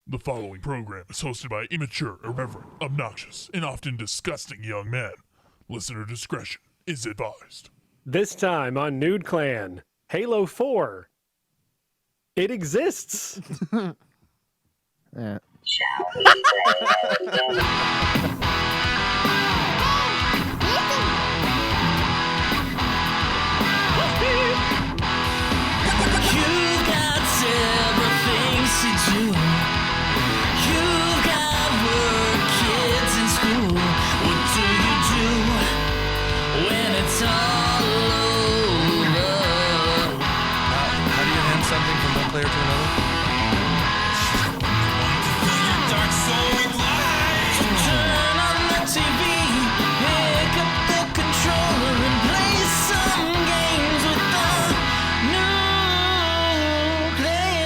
The following program is hosted by immature, irreverent, obnoxious, and often disgusting young men. Listener discretion is advised. This time on Nude Clan, Halo 4. It exists. Yeah. You've got several things to do. You've got work, kids in school. What do you do when it's all over? How do you hand something from one player to another? Dark soul glides. Turn on the TV, pick up the controller and play some games with the new clan.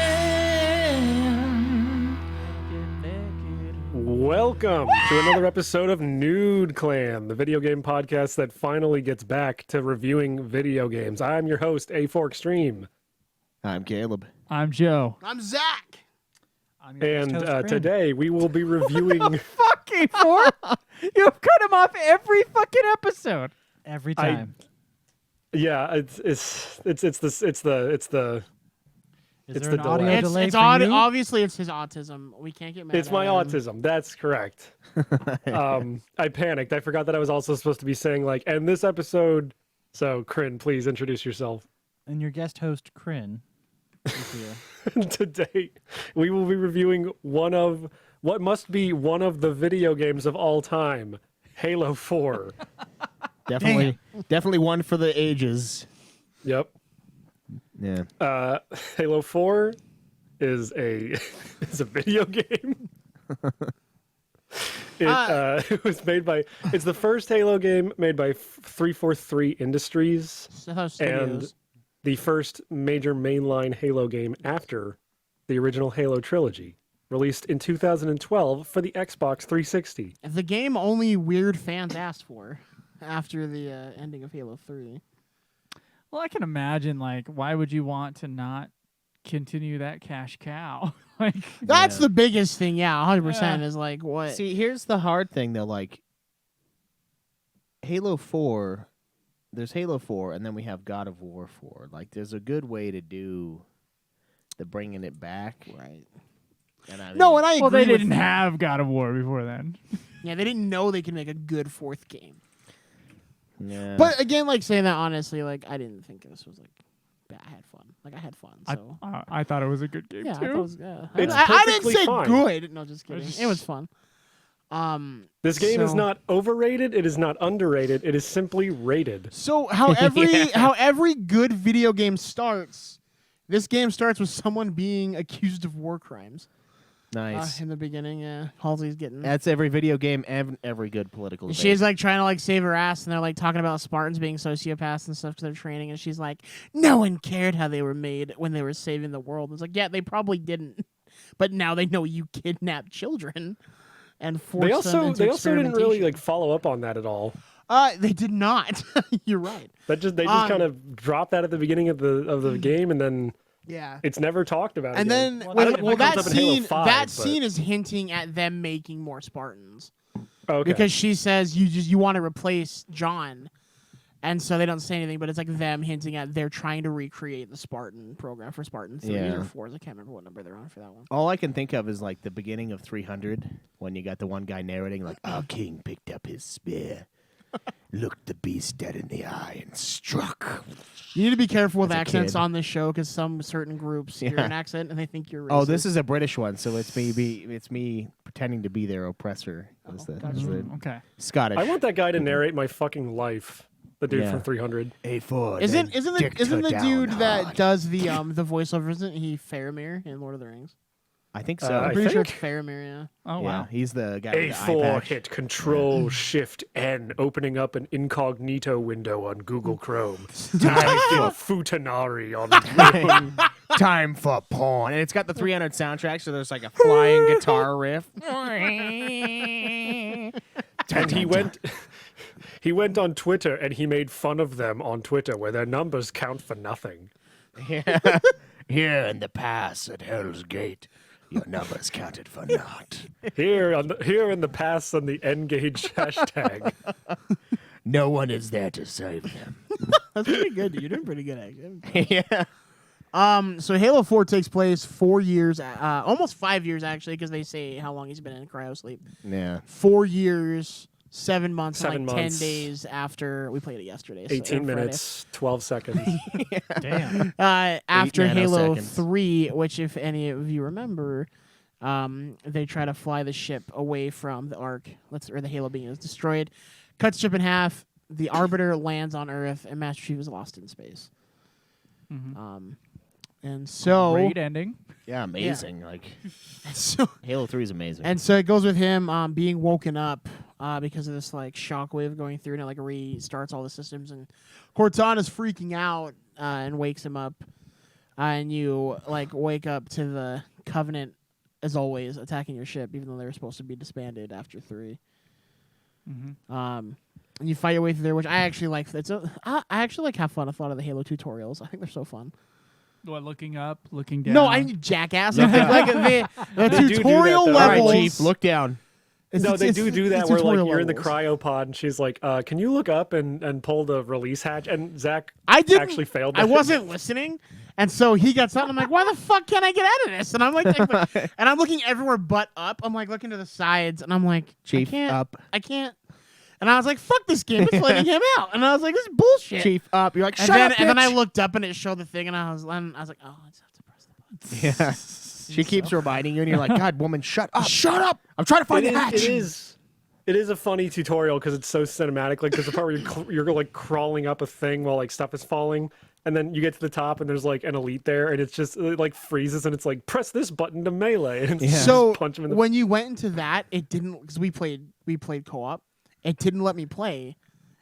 Welcome to another episode of Nude Clan, the video game podcast that finally gets back to reviewing video games. I'm your host, A4 Extreme. I'm Caleb. I'm Joe. I'm Zach. I'm your And guest host, Brandon. today we will be reviewing... Fucking four! You've cut him off every fucking episode. Every time. Yeah, it's the Is it's there the an audio delay. delay It's for odd. you? Obviously, it's his autism. We can't get mad. It's my at him. autism. That's correct. I panicked. I forgot that I was also supposed to be saying like, and this episode. So, Kryn, please introduce yourself. And your guest host, Kryn, is here. Today, we will be reviewing one of what must be one of the video games of all time, Halo 4. Definitely one for the ages. Yep. Yeah. Halo 4 is a is a video game. It was made by. It's the first Halo game made by 343 Industries. So studios. And the first major mainline Halo game after the original Halo trilogy, released in 2012 for the Xbox 360. The game only weird fans asked for after the ending of Halo 3. Well, I can imagine, like, why would you want to not continue that cash cow? Like, That's Yeah. the biggest thing. Yeah, 100% Yeah. is like what. See, here's the hard thing though. Like, Halo 4, there's Halo 4, and then we have God of War 4. Like, there's a good way to do the bringing it back. Right. And I No, mean, and I agree. well, they with didn't that. have God of War before then. Yeah, they didn't know they could make a good fourth game. yeah. But again, like saying that honestly, like I didn't think this was like bad. I had fun. Like I had fun. So I thought it was a good game, yeah, I thought it too. was. It's I didn't perfectly say fine. good. No, just kidding. just- It was fun. This game is So- not overrated, it is not underrated, it is simply rated. So how every good video game starts, this game starts with someone being accused of war crimes. nice. In the beginning, yeah, Halsey's getting. That's every video game and every good political debate. She's like trying to like save her ass, and they're like talking about Spartans being sociopaths and stuff to their training, and she's like, no one cared how they were made when they were saving the world. It's like, yeah, they probably didn't, but now they know you kidnapped children and forced them into They also didn't really experimentation. like follow up on that at all. They did not. You're right. They just kind of dropped that at the beginning of the game, and then Yeah. it's never talked about. And again. then, Well, well, that- well, that that comes up in Halo scene, 5, that but- scene is hinting at them making more Spartans okay. because she says you want to replace John, and so they don't say anything, but it's like them hinting at they're trying to recreate the Spartan program for Spartan 3 Yeah. or 4. I can't remember what number they're on for that one. All I can think of is like the beginning of 300 when you got the one guy narrating like, our king picked up his spear, looked the beast dead in the eye, and struck. You need to be careful with As a accents kid. on this show because some certain groups hear Yeah. an accent and they think you're racist. Oh, this is a British one, so it's me pretending to be their oppressor. That's the Okay. Scottish. I want that guy to narrate my fucking life. The dude Yeah. from 300. A4. Isn't the dude that does? does the voiceover? Isn't he Faramir in Lord of the Rings? I think so. I I'm pretty sure it's think- Faramir. Yeah. Oh, yeah, wow. he's the guy with the eye A4 patch. hit Control Shift N, opening up an incognito window on Google Chrome. Type in Futanari on Time for porn. And it's got the 300 soundtrack, so there's like a flying guitar riff. and he went on Twitter and he made fun of them on Twitter where their numbers count for nothing. Yeah. Here in the pass at Hell's Gate, Your number's counted for naught. Here in the past on the Engage hashtag. No one is there to save them. That's pretty good. You're doing pretty good, actually. Yeah. So Halo 4 takes place 4 years, almost 5 years actually, because they say how long he's been in cryo sleep. Yeah. 4 years, 7 months, 7 like months. 10 days after we played it yesterday. 18 minutes, 12 seconds. Damn. After Halo nanoseconds. 3, which if any of you remember, they try to fly the ship away from the Ark, or the Halo being destroyed, cuts ship in half. The Arbiter lands on Earth, and Master Chief is lost in space. And so, Great ending. Yeah, amazing. Like so Halo 3 is amazing. And so it goes with him being woken up because of this like shockwave going through, and it like restarts all the systems. And Cortana's freaking out and wakes him up, and you like wake up to the Covenant as always attacking your ship, even though they were supposed to be disbanded after 3. And you fight your way through there, which I actually like. I actually like have fun with a lot of the Halo tutorials. I think they're so fun. What, looking up, looking down? No, I jackass. like the They do tutorial that, though. All levels. right, Chief, look down. No, they do that where like tutorial you're in the levels. cryopod and she's like, "Can you look up and pull the release hatch?" And Zach actually failed. I that. wasn't listening, and so he got something. I'm like, "Why the fuck can't I get out of this?" And I'm like, and I'm looking everywhere but up. I'm like looking to the sides, and I'm like, Chief, I can't, up. I can't. And I was like, "Fuck this game! It's letting him out." And I was like, "This is bullshit." Chief, up. You're like, and shut then, up, and then I bitch. looked up and it showed the thing, and I was like, "Oh, I just have to press the button." Yeah. She keeps reminding you, and you're like, God, woman, shut up. Shut up. I'm trying to find the hatch. It is a funny tutorial because it's so cinematic. Like there's a part where you're like crawling up a thing while like stuff is falling, and then you get to the top and there's like an elite there, and it's just it, like freezes and it's like press this button to melee, and it's So just punch him in the. when you went into that, it didn't because we played co-op. It didn't let me play.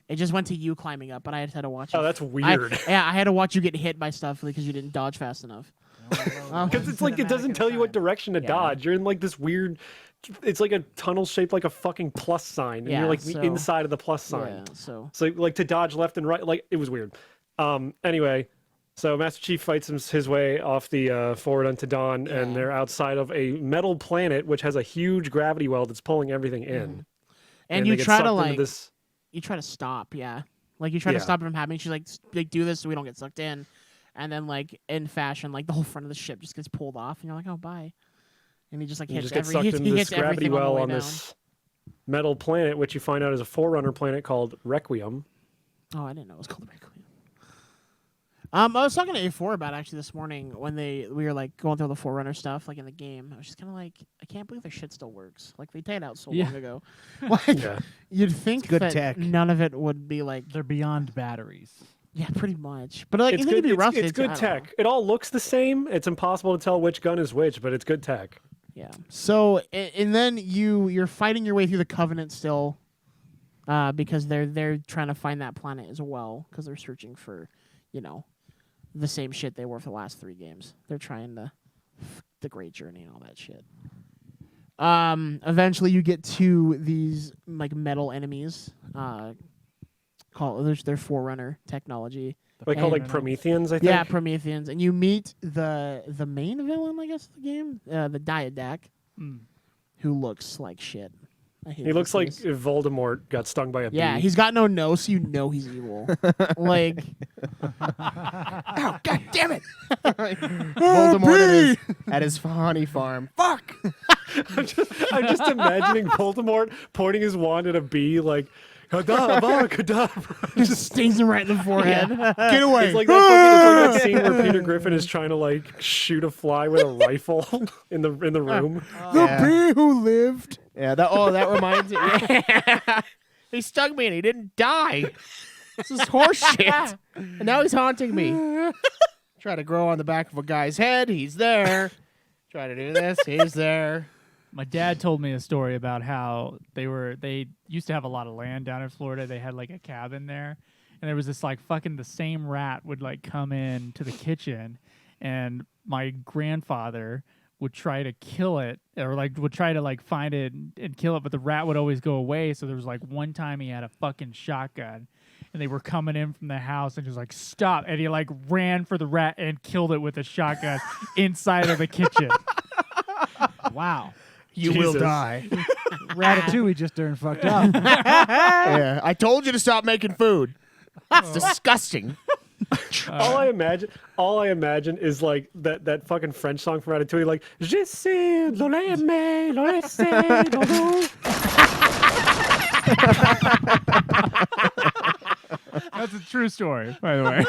It just went to you climbing up, but I just had to watch. Oh, it. that's weird. I had to watch you get hit by stuff because you didn't dodge fast enough. Because it's like it doesn't tell you what direction to dodge. You're in like this weird. It's like a tunnel shaped like a fucking plus sign, and Yeah, you're like so- the inside of the plus sign. Yeah, so So like to dodge left and right, like it was weird. Anyway, so Master Chief fights his way off the forward onto Dawn, and they're outside of a metal planet which has a huge gravity well that's pulling everything in. and they you get try sucked to into like this. you try to stop, like you try to Yeah. stop it from happening. She's like do this so we don't get sucked in, and then like in fashion, like the whole front of the ship just gets pulled off, and you're like, oh bye, and he just like You hits just get every sucked he into this hits gravity everything on the well way on down. this metal planet, which you find out is a Forerunner planet called Requiem. Oh, I didn't know it was called Requiem. I was talking to A4 about it actually this morning when we were like going through the Forerunner stuff like in the game. I was just kind of like, I can't believe their shit still works. Like they take it out so Yeah. long ago. Like Yeah. you'd think good that tech. none of it would be like, They're beyond batteries. yeah, pretty much. But like It's it could good. be rusted. It's good tech. It all looks the same. It's impossible to tell which gun is which, but it's good tech. Yeah. So and then you're fighting your way through the Covenant still, because they're trying to find that planet as well because they're searching for, the same shit they were for the last 3 games. They're trying the Great Journey and all that shit. Eventually you get to these like metal enemies. They're Forerunner technology. They call like And- Prometheans, I think. Yeah, Prometheans, and you meet the main villain, I guess, of the game, the Diadac, who looks like shit. I hate He his looks like face. if Voldemort got stung by a Yeah, bee. he's got no nose, so you know he's evil. Like, Oh, God damn it. Voldemort at his honey farm. Fuck. I'm just imagining Voldemort pointing his wand at a bee like, Kadabra, Kadabra. just stings him right in the forehead. Get away. It's like that scene where Peter Griffin is trying to like shoot a fly with a rifle in the room. Yeah. bee who lived. Yeah, that reminds me. He stung me and he didn't die. This is horseshit. And now he's haunting me. Try to grow on the back of a guy's head. He's there. Try to do this. He's there. My dad told me a story about how they used to have a lot of land down in Florida. They had like a cabin there, and there was this like fucking the same rat would like come in to the kitchen, and my grandfather would try to kill it or like would try to like find it and kill it, but the rat would always go away. So there was like one time he had a fucking shotgun, and they were coming in from the house and just like stop, and he like ran for the rat and killed it with a shotgun inside of the kitchen. Wow. You will Jesus. die. Ratatouille just turned fucked up. Yeah, I told you to stop making food. It's disgusting. All I imagine is like that fucking French song from Ratatouille, like Je sais, l'on aime, l'on essaie, l'on That's a true story, by the way.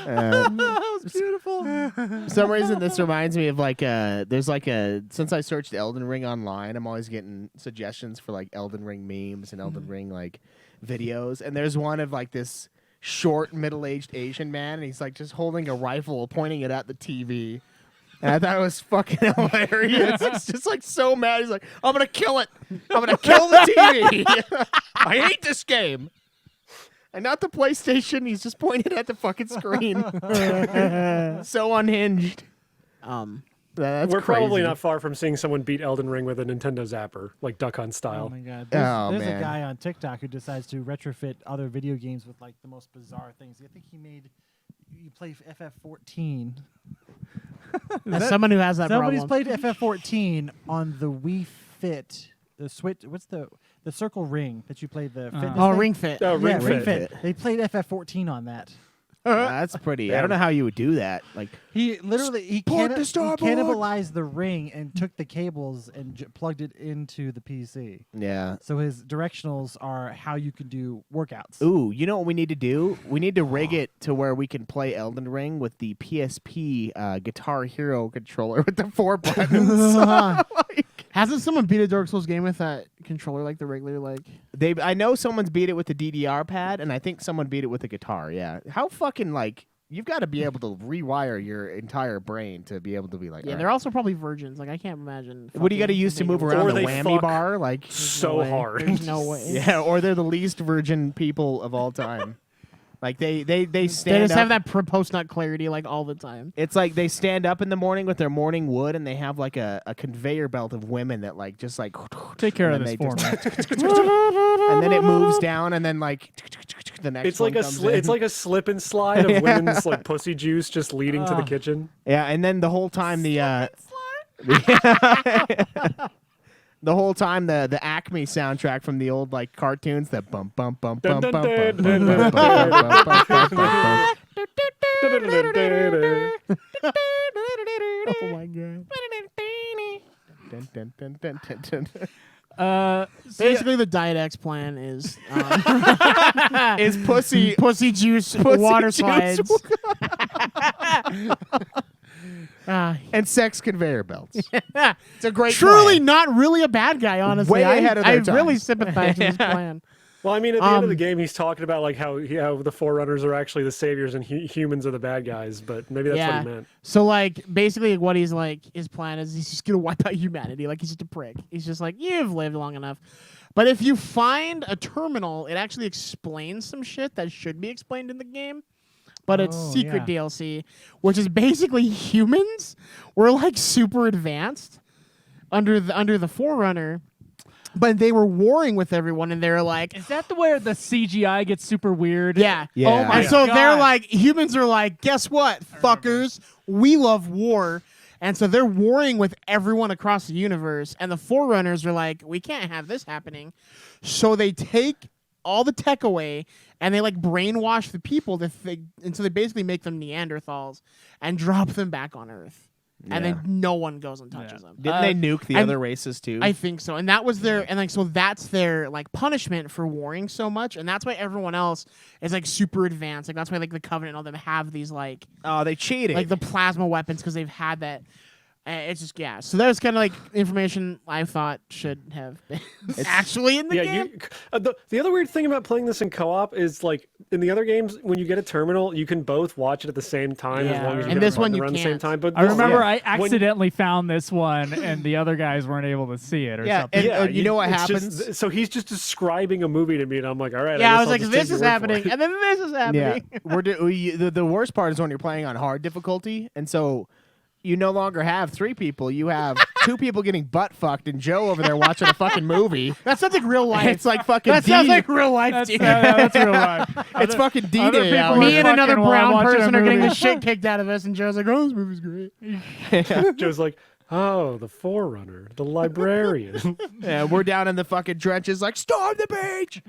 That was beautiful. For some reason, this reminds me of like there's like since I searched Elden Ring online, I'm always getting suggestions for like Elden Ring memes and Elden Ring like videos, and there's one of like this short middle-aged Asian man, and he's like just holding a rifle, pointing it at the TV. And I thought it was fucking hilarious. He's just like so mad. He's like, I'm gonna kill it. I'm gonna kill the TV. I hate this game. And not the PlayStation. He's just pointing at the fucking screen. So unhinged. That's We're crazy. probably not far from seeing someone beat Elden Ring with a Nintendo Zapper, like Duck Hunt Oh style. my god. Oh, There's man. a guy on TikTok who decides to retrofit other video games with like the most bizarre things. I think he made you play FF14. As someone who has that Somebody's problem. played FF14 on the Wii Fit. The Switch. What's the circle ring that you play the fitness Oh, thing? Ring Fit. Oh, Yeah, Ring Ring Fit. Fit. They played FF14 on that. That's pretty. I don't know how you would do that. Like, He literally he Support the starboard. cannibalized the ring and took the cables and plugged it into the PC. yeah. So his directionals are how you can do workouts. Ooh, you know what we need to do? We need to rig it to where we can play Elden Ring with the PSP Guitar Hero controller with the 4 buttons. Hasn't someone beat a Dark Souls game with that controller like the regular like? I know someone's beat it with the DDR pad, and I think someone beat it with a guitar. Yeah, how fucking like you've got to be able to rewire your entire brain to be able to be like. Yeah, all they're right. also probably virgins. Like I can't imagine. What do you got to fucking use to being move able to- around Or the they whammy fuck bar? Like, So way. hard. There's no way. yeah, or they're the least virgin people of all time. Like they They stand just up. have that post nut clarity like all the time. It's like they stand up in the morning with their morning wood, and they have like a conveyor belt of women that like just like Take care of and this then for they me. and then it moves down, and then like the next. It's like one a comes it's in. like a slip and slide of women's like pussy juice just leading to the kitchen. Yeah, and then the whole time the the whole time the Acme soundtrack from the old like cartoons, that bump bump bump Dun, bump dun, bump dun, bump dun, bump dun, bump bump bump bump. Oh my god. Dun, dun, dun, dun, dun, dun. Basically, the Diet X plan is Is pussy pussy juice water slides. and sex conveyor belts. It's a great Truly plan. not really a bad guy, honestly. Way ahead of I their time. really sympathize with his plan. Well, I mean, at the end of the game, he's talking about like how the Forerunners are actually the saviors and humans are the bad guys. But maybe that's what he meant. So like basically what he's like his plan is he's just gonna wipe out humanity. Like he's just a prick. He's just like, you've lived long enough. But if you find a terminal, it actually explains some shit that should be explained in the game. But it's Oh, secret yeah. DLC, which is basically humans were like super advanced under the Forerunner. But they were warring with everyone, and they were like, Is that the where the CGI gets super weird? yeah. Yeah. Oh my And so God. they're like, humans are like, guess what, fuckers? We love war. And so they're warring with everyone across the universe. And the Forerunners are like, we can't have this happening. So they take all the tech away and they like brainwash the people and so they basically make them Neanderthals and drop them back on Earth. And then no one goes and touches them. Didn't they nuke the and other races too? I think so. And that was their and like so that's their like punishment for warring so much. And that's why everyone else is like super advanced. Like that's why like the Covenant and all them have these like they cheated. the plasma weapons because they've had that. It's just so there's kind of like information I thought should have been actually in the game. The other weird thing about playing this in co-op is like in the other games, when you get a terminal, you can both watch it at the same time as Yeah. long as you And get this it one you around the same can't. time. But I remember yeah, I when- accidentally found this one, and the other guys weren't able to see it or Yeah, something. and you know what it's happens? just- so he's just describing a movie to me, and I'm like, all right. Yeah, I guess was I'll like, just this take is your word for happening, it. and then this is happening. Yeah, the worst part is when you're playing on hard difficulty, and so you no longer have 3 people. You have 2 people getting butt fucked, and Joe over there watching a fucking movie. That sounds like real life. It's like fucking that D. sounds like real life, That's, dude. that's real life. It's fucking other D-Day people out are Me here. and another fucking while I'm brown watching a person are getting movie. the shit kicked out of us, and Joe's like, "Oh, this movie's great." Joe's like, Oh, the Forerunner, the librarian. Yeah, we're down in the fucking trenches, like storm the beach.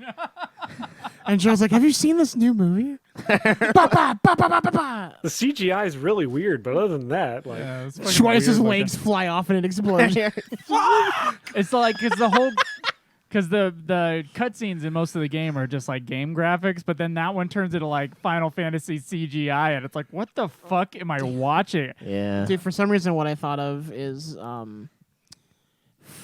And Joe's like, "Have you seen this new movie?" Ba, ba, ba, ba, ba, ba, ba. The CGI is really weird, but other than that, like, Yeah, it's fucking Schweiss's weird, like legs fly off in an explosion. it's like because the whole because the cutscenes in most of the game are just like game graphics, but then that one turns into like Final Fantasy CGI, and it's like, what the fuck am I watching? Yeah. Dude, for some reason, what I thought of is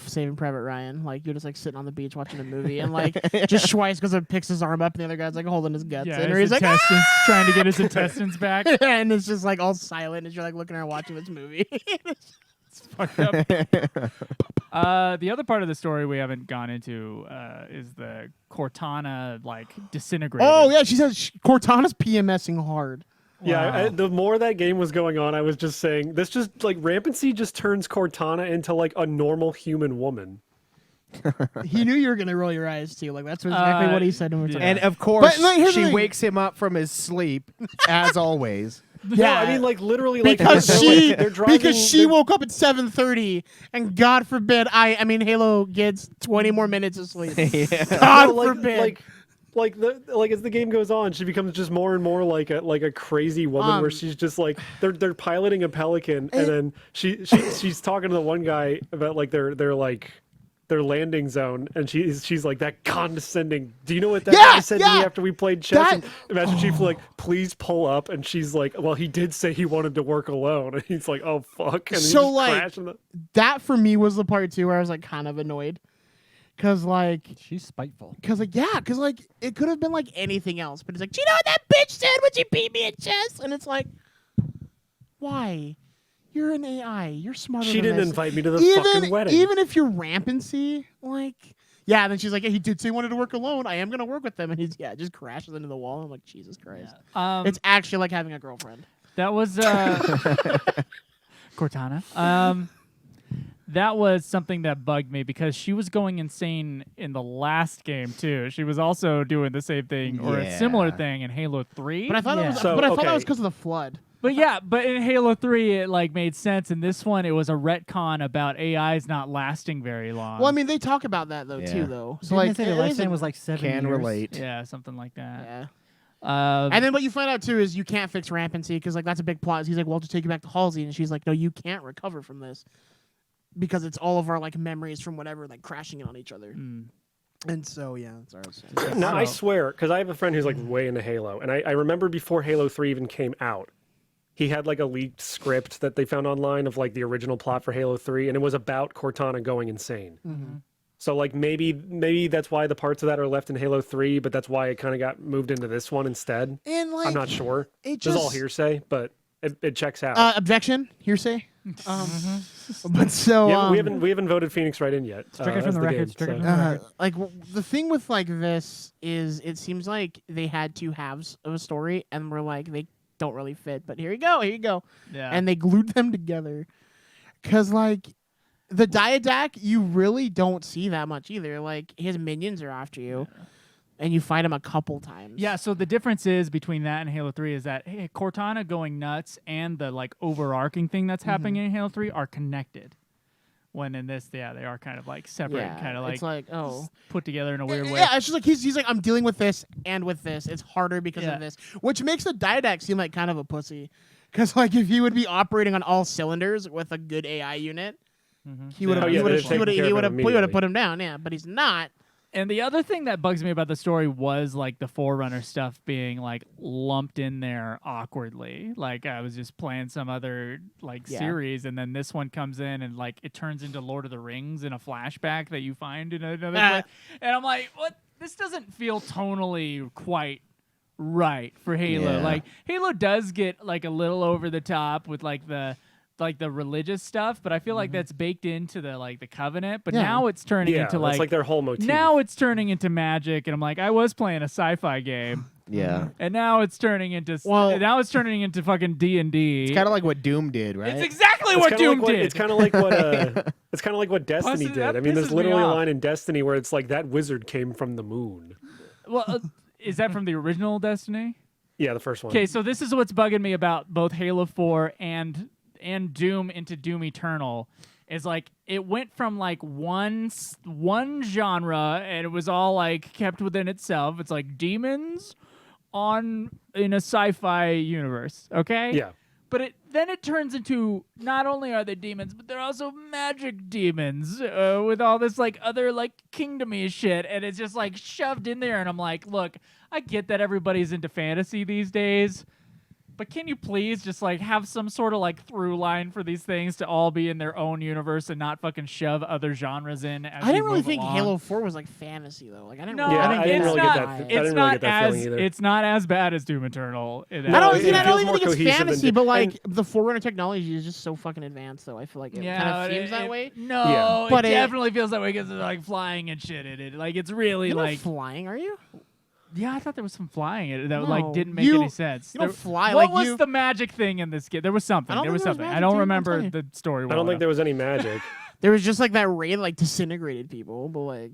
Saving Private Ryan. Like, you're just like sitting on the beach watching a movie, and like just Schweiss goes and picks his arm up, and the other guy's like holding his guts Yeah, in, or his he's like, intestines, trying to get his intestines back. and it's just like all silent as you're like looking around watching this movie. Fucked up. The other part of the story we haven't gone into is the Cortana like disintegrating. Oh yeah, she says Cortana's PMSing hard. yeah. Wow. The more that game was going on, I was just saying, this just like rampancy just turns Cortana into like a normal human woman. He knew you were gonna roll your eyes too. Like that's exactly what he said when we were yeah. talking. And of course, But, like, here's the she thing. wakes him up from his sleep, as always. Yeah, I mean, like literally, like because they're driving, because she woke up at 7:30, and God forbid I mean Halo gets 20 more minutes of sleep. God No, like, forbid. like as the game goes on, she becomes just more and more like a crazy woman, where she's just like they're piloting a Pelican, and then she's talking to the one guy about like their landing zone, and she's like, that condescending. Do you know what that guy said to me after we played chess? And Master Chief like, please pull up, and she's like, well, he did say he wanted to work alone, and he's like, oh fuck, and he So, just like, crashed in the... that for me was the part too where I was like kind of annoyed, cause like She's spiteful. Cause like it could have been like anything else, but it's like, do you know what that bitch said when she beat me at chess? And it's like, why? You're an AI. You're smarter. She than didn't this. invite me to the fucking wedding. Even if you're rampancy, like, yeah. And then she's like, yeah, he did say he wanted to work alone. I am gonna work with them, and he's just crashes into the wall. I'm like, Jesus Christ. It's actually like having a girlfriend. That was Cortana. That was something that bugged me because she was going insane in the last game too. She was also doing the same thing or a similar thing in Halo 3. But I thought Yeah. that was, So, but I thought that okay. was because of the flood. But yeah, but in Halo 3 it like made sense. In this one it was a retcon about AIs not lasting very long. Well, I mean, they talk about that though Yeah. too, though. So Didn't like, they say the it isn't- lifespan was like 7 Can years? relate. yeah, something like that. Yeah. And And then what you find out too is you can't fix rampancy because like that's a big plot. He's like, "Well, I'll just take you back to Halsey," and she's like, "No, you can't recover from this because it's all of our like memories from whatever like crashing in on each other." And so yeah, that's our sense. No, I swear, because I have a friend who's like way into Halo, and I remember before Halo 3 even came out, he had like a leaked script that they found online of like the original plot for Halo 3, and it was about Cortana going insane. So like maybe that's why the parts of that are left in Halo 3, but that's why it kind of got moved into this one instead. And like, I'm not sure. It This is all just hearsay, but it checks out. objection, hearsay. But so Yeah, we haven't voted Phoenix right in yet. Strike it from as the game, record, strike it so- from the record. like the thing with like this is it seems like they had two halves of a story and we're like they don't really fit, but here you go, Yeah. and they glued them together because like the Diadac you really don't see that much either. Like his minions are after you and you fight him a couple times. Yeah, so the difference is between that and Halo 3 is that Cortana going nuts and the like overarching thing that's happening in Halo 3 are connected. When in this, they are kind of like separate, Yeah, kind of like it's like put together in a weird way. Yeah, it's just like he's like, I'm dealing with this and with this. It's harder because Yeah. of this, which makes the Didac seem like kind of a pussy. Because like if he would be operating on all cylinders with a good AI unit, he would have Oh, yeah, they'd have taken care of him he would have immediately. put him down. Yeah, but he's not. And the other thing that bugs me about the story was like the Forerunner stuff being like lumped in there awkwardly. Like I was just playing some other like series, and then this one comes in and like it turns into Lord of the Rings in a flashback that you find in another place. And I'm like, what? This doesn't feel tonally quite right for Halo. Yeah. Like Halo does get like a little over the top with like the religious stuff, but I feel like that's baked into the like the Covenant. But Yeah. now it's turning Yeah, into that's like their whole motif. now it's turning into magic, and I'm like, I was playing a sci-fi game, Yeah. and now it's turning into fucking D&D. It's kind of like what Doom did, right? It's exactly It's what kinda Doom like did. It's kind of like what it's kind of like what Destiny Plus, did. that I mean, there's pisses me literally a off. line in Destiny where it's like that wizard came from the moon. Well, is that from the original Destiny? Yeah, the first one. Okay, so this is what's bugging me about both Halo 4 and and Doom into Doom Eternal is like it went from like one genre and it was all like kept within itself. It's like demons in a sci-fi universe, okay? Yeah. But then it turns into not only are they demons, but they're also magic demons with all this like other like kingdomy shit, and it's just like shoved in there. And I'm like, look, I get that everybody's into fantasy these days, but can you please just like have some sort of like through line for these things to all be in their own universe and not fucking shove other genres in? As I didn't really move think along? Halo 4 was like fantasy though. Like I didn't. No, really, Yeah, I I didn't didn't get really that get vibe. that. I It's didn't really not get that feeling either. It's not as bad as Doom Eternal. I don't it even feels more think it's cohesive than fantasy, but like and- the Forerunner technology is just so fucking advanced, though. I feel like it kind of seems that way. No, Yeah. it But it- definitely feels that way because they're like flying and shit in it. Like it's really You're not like flying, are you? yeah, I thought there was some flying in it that No. like didn't make You- any sense. you don't There- fly, What like, was you- the magic thing in this game? There was something. I don't There was think there was something. I magic, don't dude, I'm remember telling you. the story. I well don't think enough. there was any magic. There was just like that raid like disintegrated people, but like,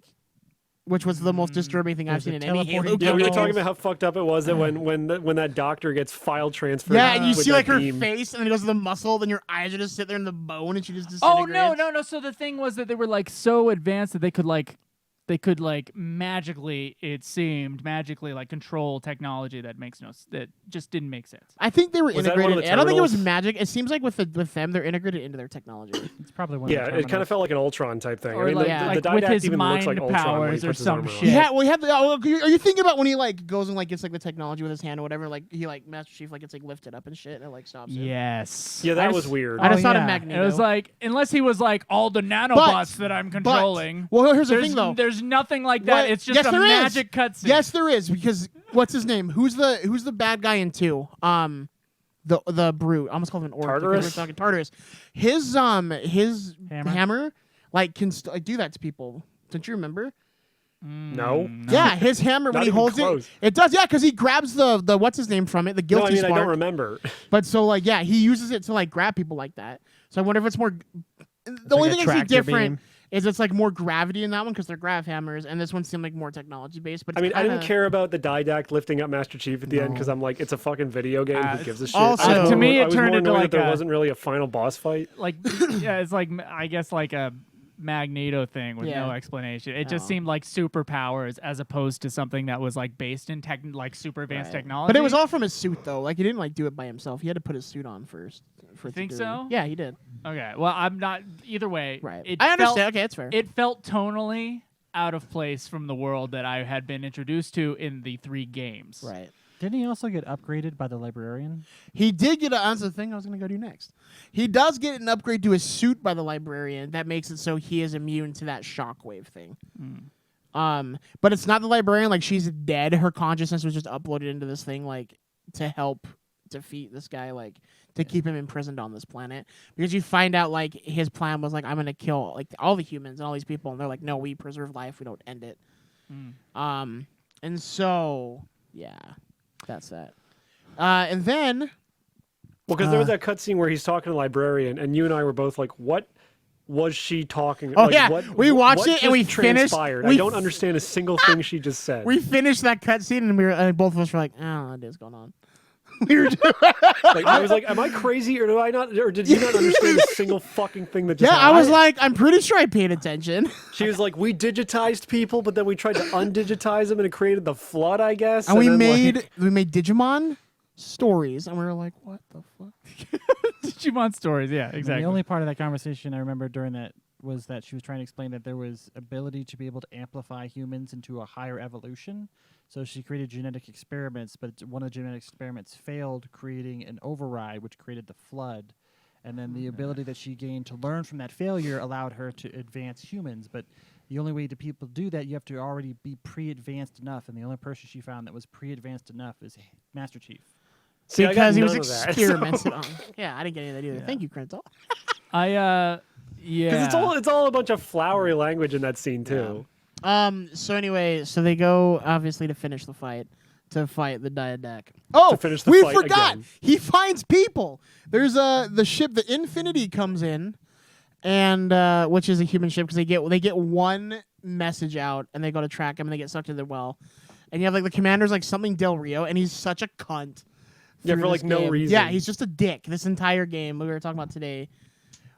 which was the most disturbing thing I've There's a seen in any Halo teleporting Yeah, we were game. talking about how fucked up it was that when that doctor gets file transferred. Yeah, and you with see that like her beam. face, and then it goes to the muscle, then your eyes are just sit there in the bone, and she just Oh disintegrates. no. So the thing was that they were like so advanced that they could like magically, it seemed magically like control technology that just didn't make sense. I think they were Was that one of integrated. the I don't think it was terminals? magic. It seems like with them, they're integrated into their technology. It's probably one Yeah, of the it kind of terminals. felt like an Ultron type thing. Or I mean, like, the like with Didact his even looks like mind Ultron when he powers or puts his some armor on. shit. Yeah, well, he had the. Are you thinking about when he like goes and like gets like the technology with his hand or whatever? Like he like Master Chief like gets like lifted up and shit, and it like stops him. Yes. Yeah, that I was just- weird. I just thought of It Magneto. was like, unless he was like all the nanobots that I'm controlling. Well, here's the there's, thing though. there's nothing like that. What? It's just Yes, a there is. magic cutscene. Yes, there is because what's his name? Who's the bad guy in 2? The brute. I almost called him an orc. because Tartarus? we're talking Tartarus. His Hammer? hammer like can like do that to people. Don't you remember? No. Yeah, his hammer when Not he even holds close. it does. Yeah, because he grabs the what's his name from it, the No, guilty I mean I spark. don't remember. But so like yeah, he uses it to like grab people like that. So I wonder if it's more. The like only a thing I see tractor different beam. is it's like more gravity in that one because they're grav hammers, and this one seemed like more technology based. But I it's mean, I didn't kinda- care about the Didact lifting up Master Chief at the end because I'm like, it's a fucking video game. Who gives a shit? also- I was to more- me, it I was turned more into annoyed like that there a- wasn't really a final boss fight. Like, yeah, it's like, I guess like a Magneto thing with no Yeah. explanation. It just Oh. seemed like superpowers as opposed to something that was like based in like super advanced Right. technology. But it was all from his suit though. Like he didn't like do it by himself. He had to put his suit on first. For it to think do it. so? Yeah, he did. Okay. Well, I'm not either way. Right. It I understand. felt- Okay, that's fair. It felt tonally out of place from the world that I had been introduced to in the 3 games. right. Didn't he also get upgraded by the librarian? He did get that's the thing I was gonna go do next. He does get an upgrade to his suit by the librarian that makes it so he is immune to that shockwave thing. But it's not the librarian, like she's dead. Her consciousness was just uploaded into this thing like to help defeat this guy, like to keep him imprisoned on this planet. Because you find out like his plan was like I'm gonna kill like all the humans and all these people, and they're like, no, we preserve life, we don't end it. And so yeah. That's that. And then Well, because there was that cutscene where he's talking to the librarian, and you and I were both like, "What was she talking?" Oh, like, yeah. what, We watched what it and we just finished- transpired? we I don't f- understand a single thing she just said. we finished that cutscene and we were both of us were like, I don't know what is going on. We were Like, I was like, "Am I crazy, or do I not? Or did you not understand a single fucking thing that just?" yeah, I happened? was like, I'm pretty sure I paid attention. She was like, "We digitized people, but then we tried to undigitize them, and it created the flood, I guess." And we then, made like, we made Digimon stories, and we were like, what the fuck? Digimon stories. Yeah, And exactly. the only part of that conversation I remember during that was that she was trying to explain that there was ability to be able to amplify humans into a higher evolution. So she created genetic experiments, but one of the genetic experiments failed, creating an override, which created the flood. And then the ability that she gained to learn from that failure allowed her to advance humans. But the only way to people do that, you have to already be pre-advanced enough. And the only person she found that was pre-advanced enough is Master Chief. See, I got Because he was none of that, so- experimented on. Yeah, I didn't get any of that either. Thank you, Krental. yeah. Because it's all a bunch of flowery language in that scene too. So anyway, so they go obviously to finish the fight, to fight the Diadac. Oh, finish the we fight forgot. again. He finds people. There's the ship, the Infinity comes in, and which is a human ship because they get one message out and they go to track him and they get sucked into the well, and you have like the commander's like something Del Rio and he's such a cunt. Yeah, through for, this like, no game. reason. Yeah, he's just a dick this entire game. We were talking about today,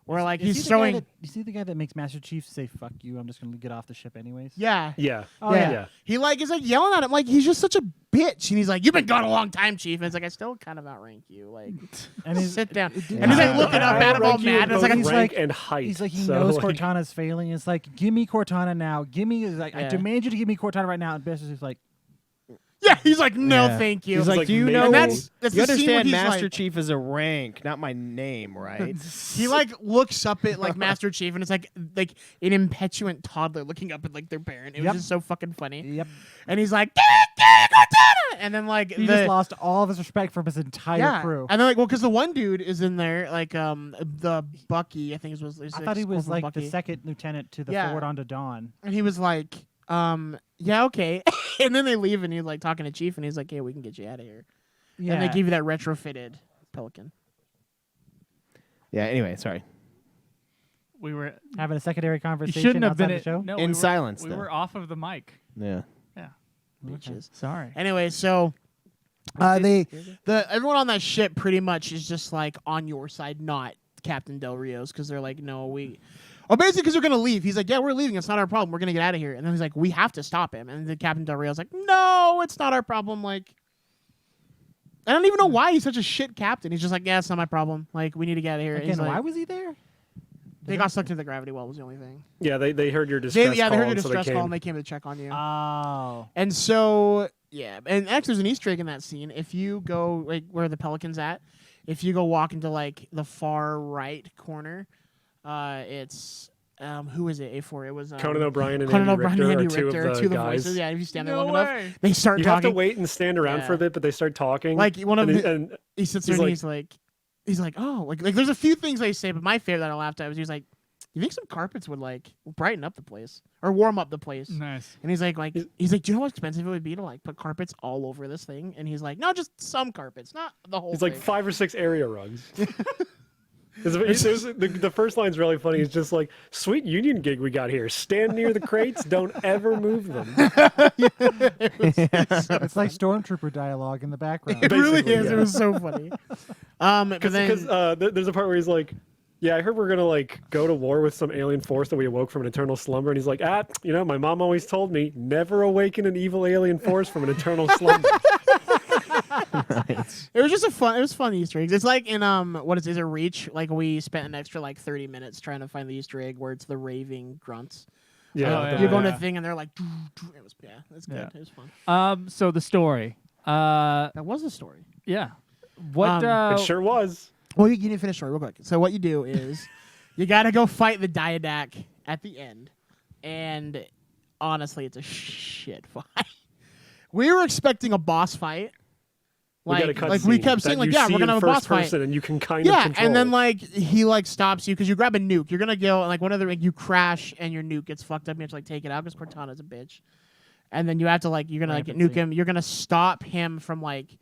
where like Is he's he the guy showing. that- you see the guy that makes Master Chief say "fuck you"? I'm just gonna get off the ship anyways. Yeah. Yeah. Oh, yeah. yeah. He like is like yelling at him like he's just such a bitch, and he's like, "You've been gone a long time, Chief." And it's like, I still kind of outrank you. Like, And he's, sit down. it didn't And he's like sound looking bad. up at him all Rank you in mad. And it's like, both he's rank like- and height. He's like he so, knows like, Cortana's failing. It's like, give me Cortana now. Give me like I Yeah. demand you to give me Cortana right now. And Master Chief's like, yeah, he's like, no, Yeah. thank you. He's like, do you maybe- know? And that's you the scene where understand he's Master like- Chief is a rank, not my name, right? He like looks up at like Master Chief, and it's like an impetuous toddler looking up at like their parent. It was Yep. just so fucking funny. "Yep." And he's like, Cortana! And then like He just lost all of his respect from his entire crew. And then like, well, because the one dude is in there, like the Bucky, I think it was. I thought he was like Bucky. the second lieutenant to the Yeah. forward onto Dawn. And he was like, yeah, okay. And then they leave, and he's like talking to Chief, and he's like, hey, we can get you out of here. Yeah. And they give you that retrofitted Pelican. Yeah. Anyway, sorry. We were. having a secondary You conversation shouldn't have outside been the show. No, In we were- silence, We though. were off of the mic. Yeah. Bitches. Sorry. Anyway, so everyone on that ship pretty much is just like on your side, not Captain Del Rio's, because they're like, no, basically because they're gonna leave. He's like, yeah, we're leaving. It's not our problem. We're gonna get out of here. And then he's like, we have to stop him. And the Captain Del Rio's like, no, it's not our problem. Like, I don't even know why he's such a shit captain. He's just like, yeah, it's not my problem. Like, we need to get out of here. And Again, he's like, why was he there? they got stuck to the gravity well was the only thing. Yeah, they heard your distress They call. heard your and so distress they call came. and they came to check on you. Oh. And so, yeah, and actually, there's an Easter egg in that scene. If you go like where the Pelican's at, if you go walk into like the far right corner, it's who is it? A4. It was Conan O'Brien and Conan Andy O'Brien Richter and Andy are two Richter, of the two of the guys. voices. Yeah, if you stand there No long way. enough, they start You have talking. to wait and stand around for a Yeah. bit, but they start talking. Like one of and, the, and he sits he's there and like- he's like, oh, like there's a few things they say, but my favorite that I laughed at was he was like, you think some carpets would like brighten up the place or warm up the place? Nice. And he's like, he's like, do you know how expensive it would be to like put carpets all over this thing? And he's like, no, just some carpets, not the whole It's thing. like 5 or 6 area rugs. The first line's really funny. It's just like, sweet union gig we got here. Stand near the crates. Don't ever move them. It's like stormtrooper dialogue in the background. It really basically, is. yeah. It was so funny. But then, Because there's a part where he's like, yeah, I heard we're going to like go to war with some alien force that we awoke from an eternal slumber. And he's like, my mom always told me, never awaken an evil alien force from an eternal slumber. it was just it was fun Easter eggs. It's like in what is it, Reach? Like we spent an extra like 30 minutes trying to find the Easter egg where it's the raving grunts. Yeah. Oh, yeah. You go into the thing and they're like, it was it's good. Yeah. It was fun. So the story. That was the story. Yeah. What? It sure was. Well, you need to finish the story real quick. So what you do is you got to go fight the Diadac at the end, and honestly, it's a shit fight. We were expecting a boss fight. We got a cutscene Like we kept that saying, like, you yeah, see we're gonna in have a boss first fight. person and you can kind of Yeah, control. and then like he like stops you because you grab a nuke. You're gonna go and like one of the like, you crash and your nuke gets fucked up. You have to like take it out because Cortana's a bitch. And then you have to like you're gonna like nuke him. You're gonna stop him from like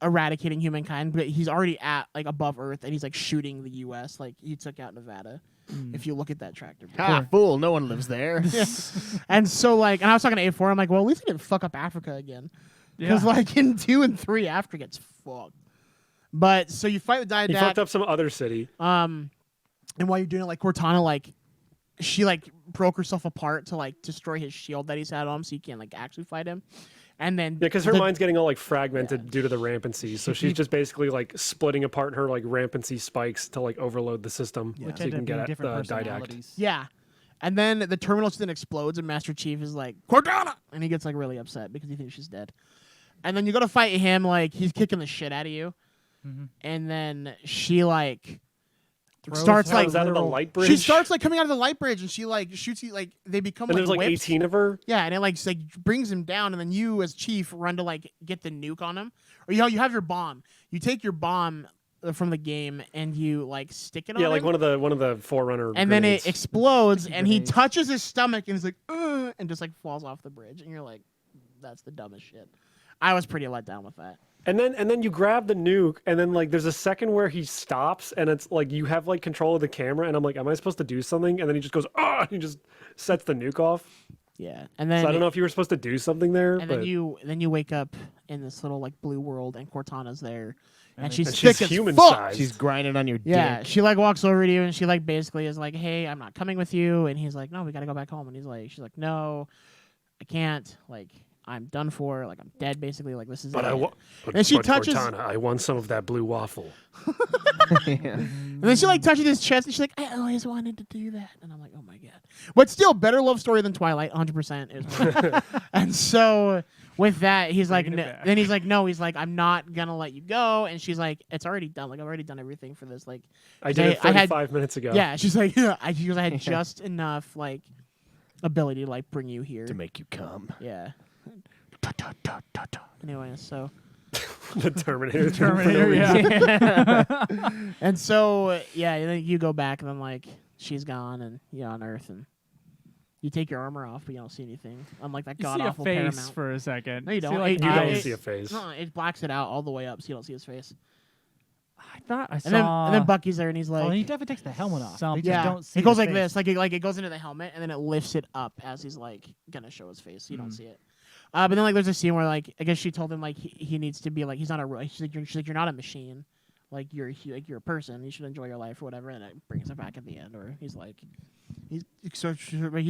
eradicating humankind, but he's already at like above Earth and he's like shooting the U.S. Like he took out Nevada. If you look at that tractor. Ah, fool! No one lives there. And so like, and I was talking to A4. I'm like, well, at least he didn't fuck up Africa again. Because Yeah. like in 2 and 3, Africa gets fucked. But so you fight with he Diadac. fucked up some other city. And while you're doing it, like Cortana, like she like broke herself apart to like destroy his shield that he's had on him, so you can't like actually fight him. And then Yeah, because her the- mind's getting all like fragmented due to the rampancy. So she's just basically like splitting apart her like rampancy spikes to like overload the system, Which so you end can up get being at different Didact. personalities. Yeah. And then the terminal then explodes, and Master Chief is like, Cortana! And he gets like really upset because he thinks she's dead. And then you go to fight him, like he's kicking the shit out of you. And then she like starts her like out of the light bridge. she starts like coming out of the light bridge, and she like shoots you like they become And like there's like whips. 18 of her. Yeah, and it like brings him down, and then you as Chief run to like get the nuke on him, or you have your bomb. You take your bomb from the game and you like stick it on Yeah, him. like one of the Forerunner. And then grenades. it explodes, and he grenades. touches his stomach, and he's like, ugh, and just like falls off the bridge, and you're like, that's the dumbest shit. I was pretty let down with that. And then you grab the nuke, and then like there's a second where he stops, and it's like you have like control of the camera, and I'm like, am I supposed to do something? And then he just goes, ah, and he just sets the nuke off. Yeah, and then So I don't know if you were supposed to do something there, and but then you wake up in this little like blue world, and Cortana's there, and she's and thick she's as human fuck. sized. She's grinding on your Yeah, dick. she like walks over to you, and she like basically is like, "Hey, I'm not coming with you," and he's like, "No, we gotta go back home," and she's like, "No, I can't. Like, I'm done for. Like, I'm dead. Basically, like this is." But it. but, And she but touches- Cortana, I want some of that blue waffle. And then she like touches his chest, and she's like, "I always wanted to do that," and I'm like, "Oh my god!" But still, better love story than Twilight, 100%. And so with that, he's like, Bringing it no, back. then he's like, "No," he's like, "I'm not gonna let you go," and she's like, "It's already done. Like, I've already done everything for this. Like, I did it I had- 35 minutes ago. yeah." She's like, "Yeah," she goes, "I had just enough like ability to like bring you here." To make you come. Yeah. Anyway, so The Terminator. Terminator, yeah. and so yeah, and then you go back, and then like she's gone, and you're on Earth, and you take your armor off, but you don't see anything. Unlike that You god see a awful face Paramount. for a second. No, you See, don't. like, It- You it- don't it- see a face. No, it blacks it out all the way up, so you don't see his face. I thought I And then saw. Bucky's there, and he's like, Well, he definitely takes the helmet off. Some- They just yeah, don't see it goes the like face. this, like it goes into the helmet, and then it lifts it up as he's like gonna show his face. So you don't Mm. see it. But then like there's a scene where like I guess she told him like he needs to be like he's not a she's like you're not a machine, like you're a person. You should enjoy your life or whatever. And it brings it back at the end, or he's like he's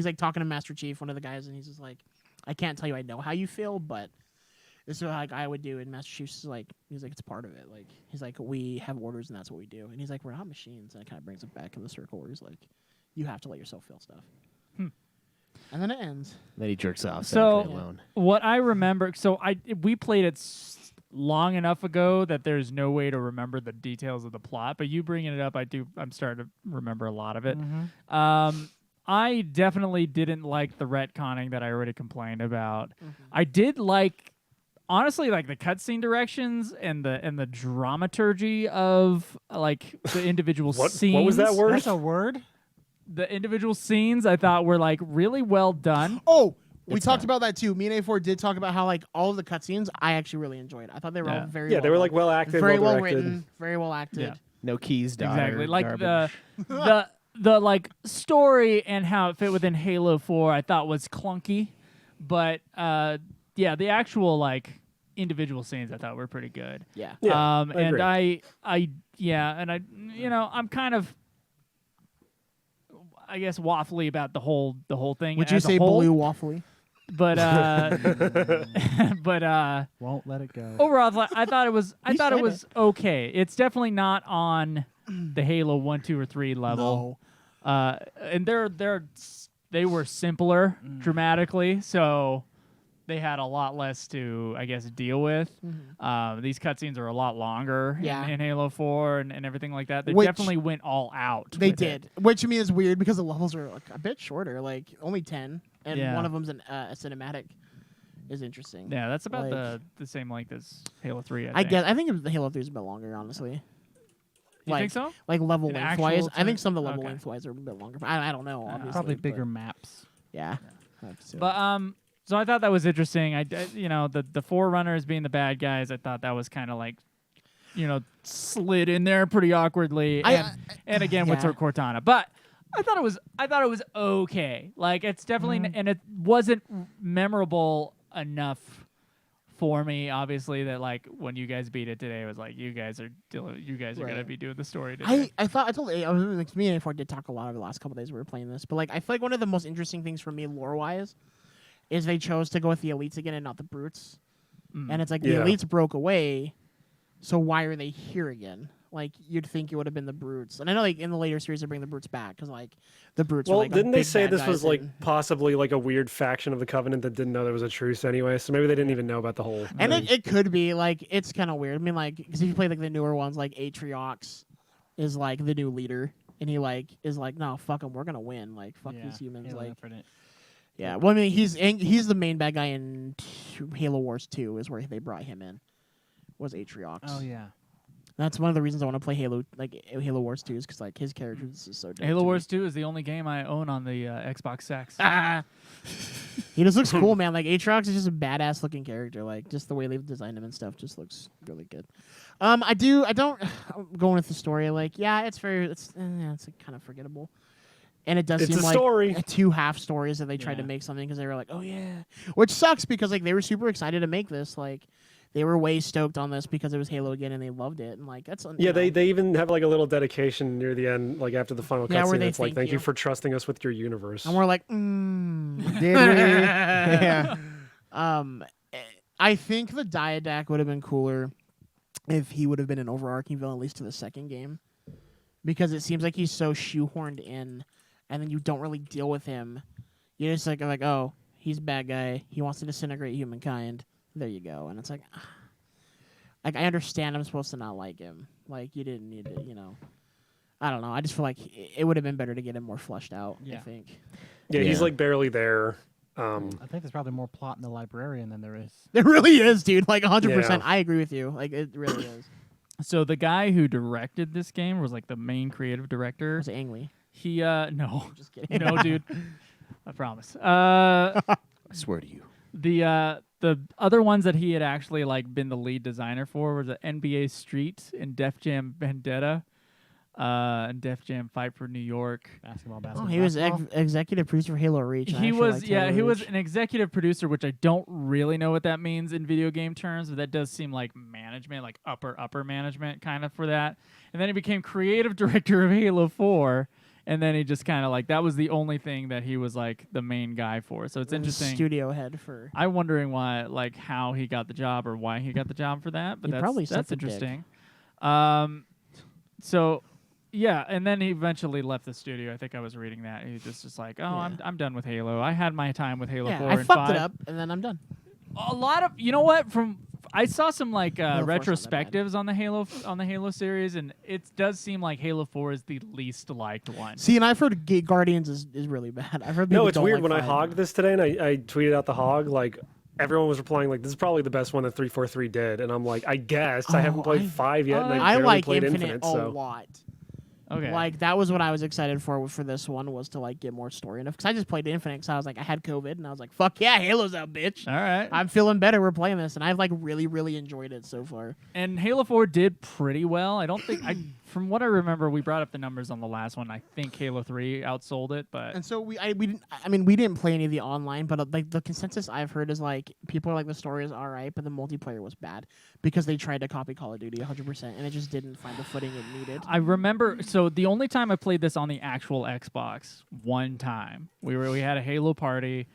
like talking to Master Chief, one of the guys, and he's just like, I can't tell you I know how you feel, but this is what like I would do. And Master Chief's like he's like it's part of it. Like he's like we have orders and that's what we do. And he's like we're not machines. And it kind of brings it back in the circle where he's like you have to let yourself feel stuff. And then it ends. Then he jerks off. So- Saturday alone. What I remember, we played it long enough ago that there's no way to remember the details of the plot. But you bringing it up, I'm starting to remember a lot of it. I definitely didn't like the retconning that I already complained about. I did like, honestly, like the cutscene directions and the dramaturgy of like the individual scenes. What was that word? That's a word? The individual scenes I thought were like really well done. Oh, we talked about that too. Me and A4 did talk about how like all of the cutscenes I actually really enjoyed. I thought they were all Yeah. very Yeah, well they were done. like well acted, very well directed. written, very well acted. Yeah. No keys, daughter. Exactly. Like garbage. the like story and how it fit within Halo 4 I thought was clunky. But yeah, the actual like individual scenes I thought were pretty good. Yeah. Yeah, I and agree. I'm kind of I guess waffly about the whole thing. Would you as a say whole, blue waffly? But Won't let it go. overall, I thought it was said okay. It's definitely not on the Halo 1, 2, or 3 level. And they were simpler dramatically, so they had a lot less to, I guess, deal with. These cutscenes are a lot longer in Halo 4 and everything like that. They Which- definitely went all out. They with did, it. which to me is weird because the levels are like a bit shorter, like only 10, and Yeah. one of them's a cinematic. Is interesting. Yeah, that's about Like- the same length as Halo 3. I guess I think the Halo 3 is a bit longer, honestly. You think so? Like level In lengthwise, actual I think time? some of the level Okay. lengthwise are a bit longer. I don't know, obviously. Probably but bigger maps. Yeah. I have to say. But so I thought that was interesting. The Forerunners being the bad guys, I thought that was kind of like, slid in there pretty awkwardly. And again with yeah. Cortana, but I thought it was okay. Like it's definitely, and it wasn't memorable enough for me. Obviously, that like when you guys beat it today, it was like you guys are gonna Right. be doing the story today. I told me and A4 did talk a lot over the last couple days we were playing this, but like I feel like one of the most interesting things for me lore wise is they chose to go with the elites again and not the brutes. And it's like Yeah. the elites broke away, so why are they here again? Like you'd think it would have been the brutes, and I know like in the later series they bring the brutes back because like the brutes. Well, were, like, didn't they big say bad this guys was like and- possibly like a weird faction of the Covenant that didn't know there was a truce anyway? So maybe they didn't even know about the whole. And thing. it could be like it's kind of weird. I mean, like because if you play like the newer ones, like Atriox is like the new leader, and he like is like, no, fuck him, we're gonna win. Like fuck these humans. Halo Like Infinite. yeah, well, I mean, he's the main bad guy in Halo Wars 2 is where they brought him in. Was Atriox. Oh yeah. That's one of the reasons I want to play Halo Wars 2 is because like his character is just so dope. Halo to me. Wars 2 is the only game I own on the Xbox X. He just looks cool, man. Like Atriox is just a badass looking character. Like just the way they've designed him and stuff just looks really good. I'm going with the story. Like, yeah, it's kind of forgettable. And it does It's seem a like story. two half stories that they tried to make something because they were like, oh yeah, which sucks because like they were super excited to make this. Like they were way stoked on this because it was Halo again and they loved it. And like that's Yeah, they even have like a little dedication near the end, like after the final Yeah, where cutscene. they It's like, thank thank you you. for trusting us with your universe. and we're like, did we? Yeah. I think the Diadac would have been cooler if he would have been an overarching villain, at least to the second game, because it seems like he's so shoehorned in, and then you don't really deal with him. You're just like, oh, he's a bad guy. He wants to disintegrate humankind. There you go. And it's like I understand I'm supposed to not like him. Like, you didn't need to, I don't know. I just feel like it would have been better to get him more fleshed out, I think. Yeah, he's like barely there. I think there's probably more plot in the librarian than there is. There really is, dude. Like, 100%. Yeah. I agree with you. Like, it really is. So the guy who directed this game was like the main creative director. Was it Ang Lee? He no, I'm just kidding. no, dude. I promise. I swear to you. The other ones that he had actually like been the lead designer for was the NBA Street and Def Jam Vendetta, and Def Jam Fight for New York. Basketball. Oh, he was executive producer for Halo Reach. He was he was an executive producer, which I don't really know what that means in video game terms, but that does seem like management, like upper management kind of for that. And then he became creative director of Halo 4. And then he just kind of like, that was the only thing that he was like the main guy for. So it's interesting. Studio head for. I'm wondering why, like how he got the job or why he got the job for that. But He probably that's sucked a dick. interesting. So yeah, and then he eventually left the studio. I think I was reading that. He was just like, oh, Yeah. I'm done with Halo. I had my time with Halo 4 I and fucked 5. it up, and then I'm done. A lot of I saw some like 4's not that bad. retrospectives on the Halo series, and it does seem like Halo 4 is the least liked one. See, and I've heard Guardians is really bad. I've heard people No, it's don't weird. like When I 5. hogged this today and I tweeted out the hog, like everyone was replying like, this is probably the best one that 343 did. And I'm like, I guess. I haven't played 5 yet, and I barely like played Infinite a so. lot. Okay. Like, that was what I was excited for this one, was to, like, get more story enough. Because I just played Infinite, because I was like, I had COVID, and I was like, fuck yeah, Halo's out, bitch. All right. I'm feeling better. We're playing this, and I've, like, really, really enjoyed it so far. And Halo 4 did pretty well. I don't think from what I remember, we brought up the numbers on the last one. I think Halo 3 outsold it, but And so we didn't play any of the online, but like the consensus I've heard is like people are like the story is all right, but the multiplayer was bad because they tried to copy Call of Duty 100% and it just didn't find the footing it needed. I remember. So the only time I played this on the actual Xbox, one time we had a Halo party,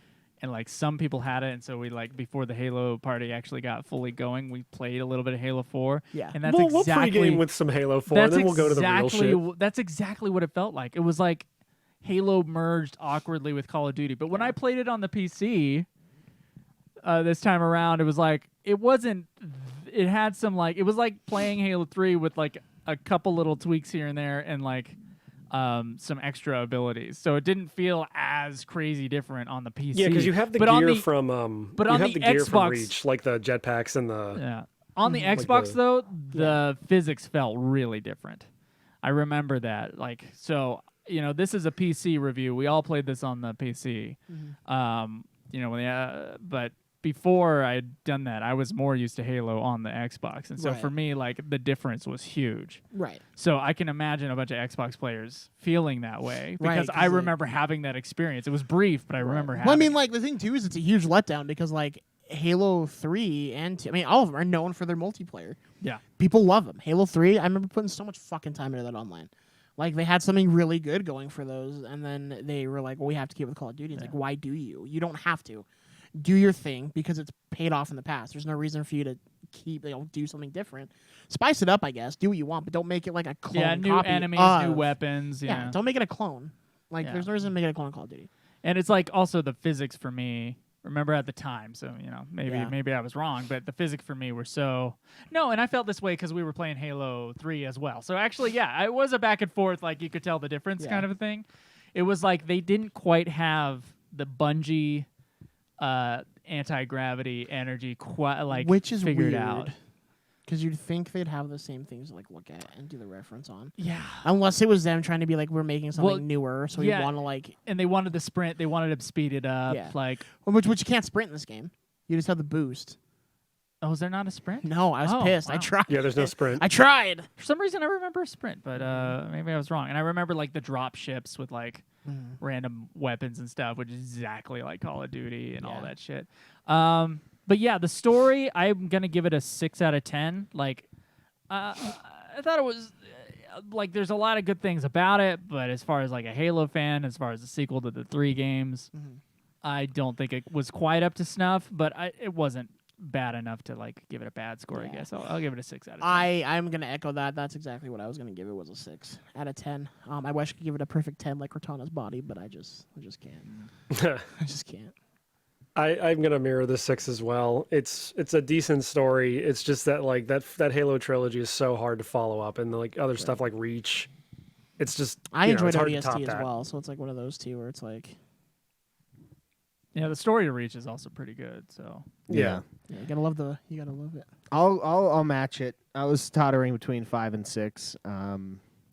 and like some people had it, and so we like before the Halo party actually got fully going, we played a little bit of Halo 4. Yeah. and that's We'll exactly pregame with some Halo 4, and then we'll go to the real shit. That's exactly what it felt like. It was like Halo merged awkwardly with Call of Duty. But when I played it on the PC this time around, it was like it wasn't. It had some like it was like playing Halo 3 with like a couple little tweaks here and there, and like some extra abilities. So it didn't feel as crazy different on the PC. Yeah, because you have the But on gear from but you on have the the gear from Xbox Reach, like the jetpacks and the yeah. On the Like Xbox, the- though, the physics felt really different. I remember that. Like, so, this is a PC review. We all played this on the PC. But before I'd done that, I was more used to Halo on the Xbox. And so Right. for me, like, the difference was huge. Right. So I can imagine a bunch of Xbox players feeling that way Right, because 'cause I they- remember having that experience. It was brief, but I remember having Well, I mean, it. like the thing too is it's a huge letdown because like Halo 3 and 2, I mean all of them are known for their multiplayer. Yeah. People love them. Halo 3, I remember putting so much fucking time into that online. Like they had something really good going for those, and then they were like, "Well, we have to keep with Call of Duty." It's like, why do you? You don't have to. Do your thing because it's paid off in the past. There's no reason for you to do something different. Spice it up, I guess. Do what you want, but don't make it like a clone. Yeah, new copy enemies, new of- weapons. Yeah, don't make it a clone. Like Yeah. there's no reason to make it a clone of Call of Duty. And it's like also the physics for me. Remember at the time, so maybe Yeah. maybe I was wrong, but the physics for me were so no, and I felt this way because we were playing Halo 3 as well. So actually, yeah, it was a back and forth, like you could tell the difference Yeah. kind of a thing. It was like they didn't quite have the Bungie anti-gravity energy quite like Which is figured weird. out. Because you'd think they'd have the same things to like look at and do the reference on. Yeah. Unless it was them trying to be like, we're making something Well, newer, so yeah. we want to like, And they wanted the sprint, they wanted to speed it up. Yeah. Like, which you can't sprint in this game. You just have the boost. oh, is there not a sprint? No, I was Oh, pissed. I wow. tried. Yeah, there's no sprint. I tried. For some reason, I remember a sprint, but maybe I was wrong. And I remember like the drop ships with like random weapons and stuff, which is exactly like Call of Duty and all that shit. But yeah, the story, I'm gonna give it a 6 out of 10. Like, I thought it was like there's a lot of good things about it, but as far as like a Halo fan, as far as the sequel to the 3 games, I don't think it was quite up to snuff. But it wasn't bad enough to like give it a bad score. I guess I'll give it a 6 out of 10. I'm gonna echo that. That's exactly what I was gonna give it. Was a 6 out of 10. I wish I could give it a perfect 10 like Cortana's body, but I just can't. I just can't. I'm gonna mirror the 6 as well. It's a decent story. It's just that like that Halo trilogy is so hard to follow up, and like other stuff like Reach, it's just I you know, enjoyed it's hard to ODST top as that. well, so it's like one of those two where it's like, Yeah, the story to Reach is also pretty good. So Yeah. yeah, you gotta love it. I'll match it. I was tottering between 5 and 6.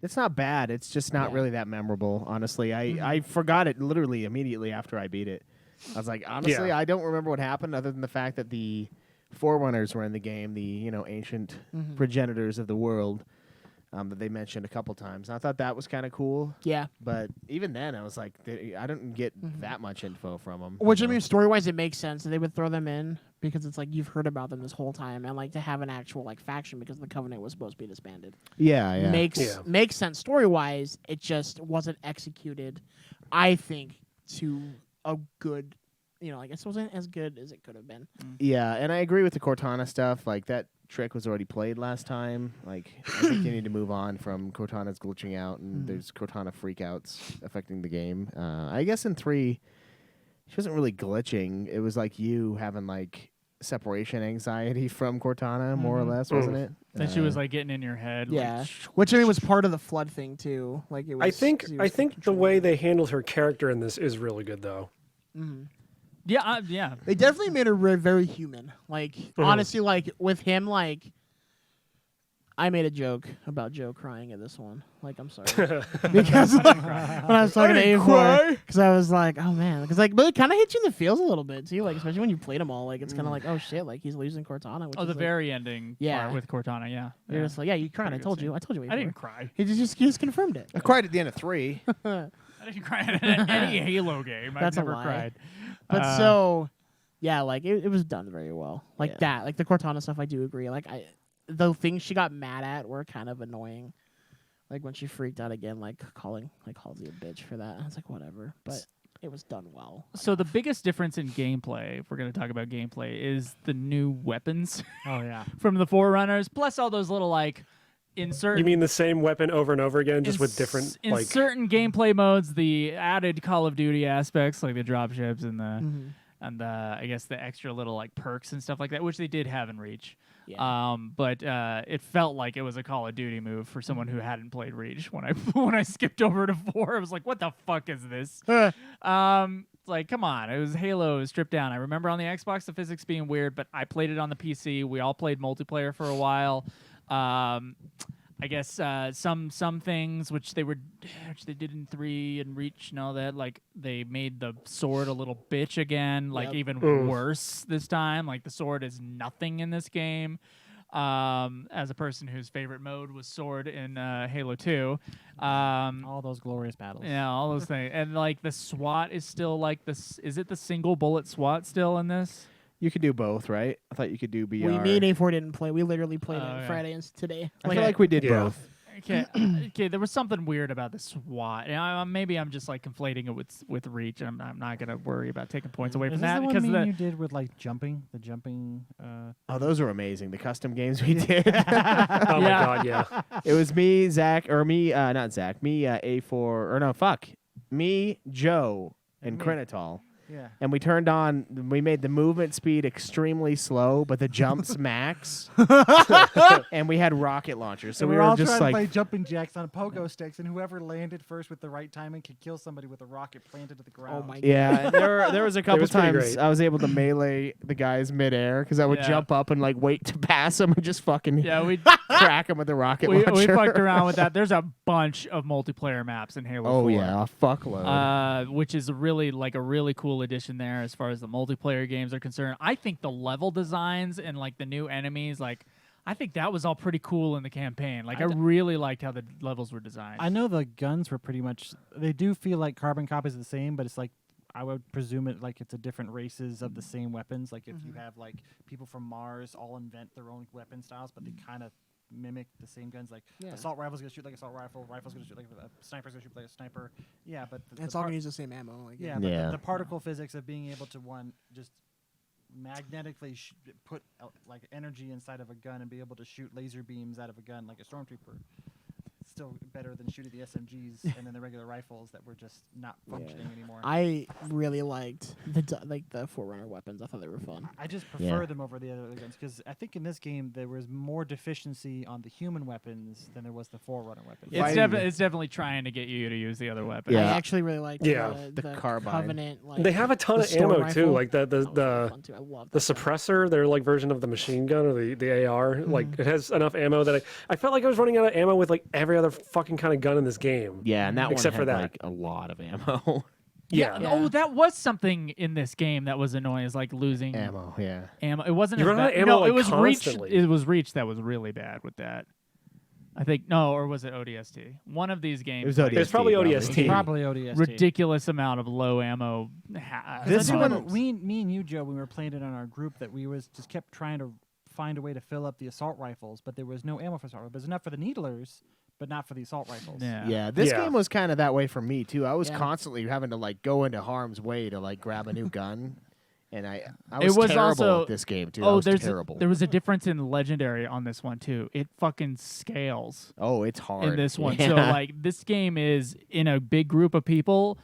It's not bad. It's just not really that memorable, honestly. I forgot it literally immediately after I beat it. I was like, honestly, I don't remember what happened other than the fact that the Forerunners were in the game, the ancient progenitors of the world that they mentioned a couple times. And I thought that was kind of cool. Yeah. But even then, I was like, I didn't get that much info from them. Which I mean, story wise, it makes sense that they would throw them in because it's like you've heard about them this whole time, and like to have an actual like faction because the Covenant was supposed to be disbanded. Yeah. Makes sense story wise. It just wasn't executed, I think, to a good, I guess it wasn't as good as it could have been. Yeah, and I agree with the Cortana stuff. Like, that trick was already played last time. Like, I think you need to move on from Cortana's glitching out, and there's Cortana freakouts affecting the game. I guess in 3, she wasn't really glitching. It was like you having, like, separation anxiety from Cortana, more or less, wasn't it? then she was like getting in your head. Yeah, Like, which I mean was part of the flood thing too. Like it was. I think she was the controlling way it. they handled her character in this is really good though. yeah. They definitely made her very human. Like honestly, like with him, like I made a joke about Joe crying at this one. Like I'm sorry because like, when I was talking to A4, because I was like, oh man, because like, but it kind of hits you in the feels a little bit too. Like especially when you played them all, like it's kind of like, oh shit, like he's losing Cortana. Which Oh, is, the like, very ending Yeah. part with Cortana, yeah. You're just like, yeah, you cried. I Pretty good told scene. you. I didn't cry. He just confirmed it. I cried at the end of 3. I didn't cry at any Halo game. That's a I've never lie. cried. But so, yeah, like it was done very well. Like Yeah. that, like the Cortana stuff, I do agree. Like the things she got mad at were kind of annoying. Like when she freaked out again, like calling like Halsey a bitch for that. I was like, whatever. But it was done well. So the biggest difference in gameplay, if we're going to talk about gameplay, is the new weapons Oh yeah. from the Forerunners, plus all those little like insert. You mean the same weapon over and over again, just with different in like certain gameplay modes, the added Call of Duty aspects, like the dropships and the and the I guess the extra little like perks and stuff like that, which they did have in Reach. Yeah. But it felt like it was a Call of Duty move for someone who hadn't played Reach. When I skipped over to 4, I was like, what the fuck is this? Like, come on, it was Halo stripped down. I remember on the Xbox the physics being weird, but I played it on the PC. We all played multiplayer for a while. I guess some things which they did in 3 and Reach and all that, like they made the sword a little bitch again, like even worse this time. Like the sword is nothing in this game. As a person whose favorite mode was sword in Halo 2. All those glorious battles. Yeah, all those things. And like the SWAT is still like this. Is it the single bullet SWAT still in this? You could do both, right? I thought you could do BR. Me and A4 didn't play. We literally played Oh, it yeah. Friday and today. I feel like we did Yeah. both. Okay, okay. There was something weird about the SWAT. And maybe I'm just like conflating it with Reach. I'm not gonna worry about taking points away Is from this that the one because me the, and you did with like jumping? The jumping. Oh, those were amazing. The custom games we did. oh my god, yeah. It was me, Zach, or me, not Zach, me, A4, or no, fuck. Me, Joe, and me. Crinitol. Yeah. And we made the movement speed extremely slow, but the jumps max. And we had rocket launchers. So So we we were were all just trying to like, play jumping jacks on pogo sticks, and whoever landed first with the right timing could kill somebody with a rocket planted to the ground. Oh my yeah, and there was a couple was pretty times great. I was able to melee the guys midair because I would Yeah. jump up and like wait to pass them and just fucking yeah, we crack them with the rocket we launcher. fucked around with that. There's a bunch of multiplayer maps in Halo 4. Oh yeah, a fuckload. Which is really like a really cool addition there as far as the multiplayer games are concerned. I think the level designs and like the new enemies, like I think that was all pretty cool in the campaign. Like, I I d- really liked how the levels were designed. I know the guns were pretty much. They do feel like carbon copies of the same, but it's like I would presume it like it's a different races of the same weapons. Like if you have like people from Mars all invent their own weapon styles, but they kind of mimic the same guns. Like assault rifle's gonna shoot like assault rifle, rifle's gonna shoot like a sniper's gonna shoot like a sniper. Yeah, but It's all gonna use the same ammo. Like, yeah, but the particle physics of being able to just magnetically put like energy inside of a gun and be able to shoot laser beams out of a gun like a stormtrooper. Still better than shooting the SMGs and then the regular rifles that were just not functioning anymore. I really liked the Forerunner weapons. I thought they were fun. I just prefer them over the other guns because I think in this game there was more deficiency on the human weapons than there was the Forerunner weapons. It's definitely trying to get you to use the other weapons. I actually really liked the carbine. Covenant. Like, They have a ton the of storm ammo too, rifle. like That was really fun, too. I love the that gun. suppressor, their like version of the machine gun or the AR. Like it has enough ammo that I felt like I was running out of ammo with like every other fucking kind of gun in this game. Yeah, and that Except one for had, that. like a lot of ammo. Yeah. Oh, that was something in this game that was annoying. Is like losing ammo. Yeah. ammo. It wasn't. You as run out bad. of ammo, No, like, it was reach. constantly. It was reach that was really bad with that. I think or was it ODST? One of these games. It was like, ODST. It's probably ODST. Probably ODST. ridiculous amount of low ammo. This I one, remember me and you, Joe, when we were playing it on our group, that we just kept trying to find a way to fill up the assault rifles, but there was no ammo for assault rifles. There's enough for the needlers, but not for the assault rifles. Yeah. Yeah, this Yeah. game was kind of that way for me too. I was Yeah. constantly having to like go into harm's way to like grab a new gun, and I It was was terrible also- at this game too. I Oh, was there terrible. was a difference in legendary on this one too. It fucking scales Oh, it's hard in this one. Yeah. So like this game is in a big group of people.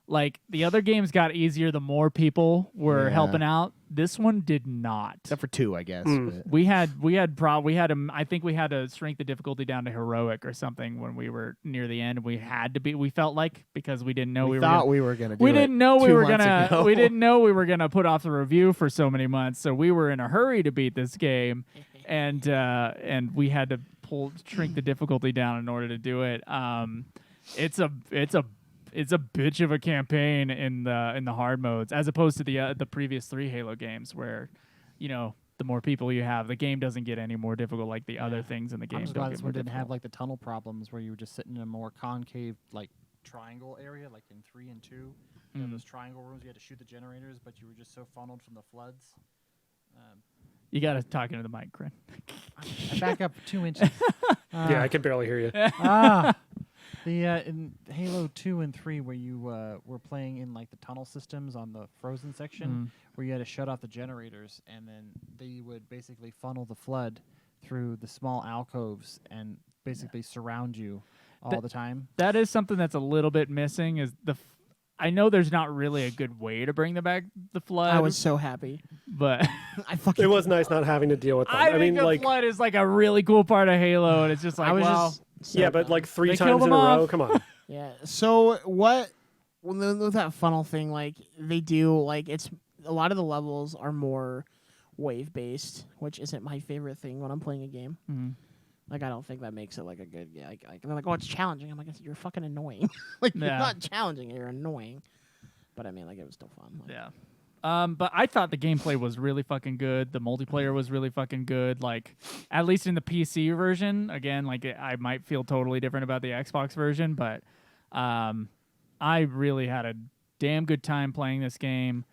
Like the other games got easier the more people were Yeah. helping out. This one did not. except for 2, I guess. but- We had I think we had to shrink the difficulty down to heroic or something when we were near the end. We had to be. We felt like because we didn't know we were thought gonna, we were gonna. Do we it didn't know we 2 were months gonna ago. we didn't know we were gonna put off the review for so many months. So we were in a hurry to beat this game, and we had to shrink the difficulty down in order to do it. It's a bitch of a campaign in the hard modes as opposed to the previous 3 Halo games where, the more people you have, the game doesn't get any more difficult like the other things in the game. I'm just don't glad get this more one didn't have difficult. like the tunnel problems where you were just sitting in a more concave like triangle area, like in 3 and 2. You know, those triangle rooms you had to shoot the generators, but you were just so funneled from the floods. You got to talk into the mic, Corinne. I back up 2 inches. Yeah, I can barely hear you. In Halo 2 and 3, where you were playing in like the tunnel systems on the frozen section, where you had to shut off the generators, and then they would basically funnel the flood through the small alcoves and basically surround you all the time. That is something that's a little bit missing. I know there's not really a good way to bring back the flood. I was so happy. but I fucking. It was nice not having to deal with them. I mean, think the like, flood is like a really cool part of Halo, and it's just like, I was well, just. So yeah, but dumb. like 3 They killed times in a them row. off. Come on. Yeah. So what? With that funnel thing, like they do, like it's a lot of the levels are more wave based, which isn't my favorite thing when I'm playing a game. Like I don't think that makes it like a good. Yeah. Like they're like, oh, it's challenging. I'm like, you're fucking annoying. Like you're Yeah. not challenging. You're annoying. But I mean, like it was still fun. Like, yeah. But I thought the gameplay was really fucking good. The multiplayer was really fucking good. Like, at least in the PC version. Again, like I might feel totally different about the Xbox version, but I really had a damn good time playing this game.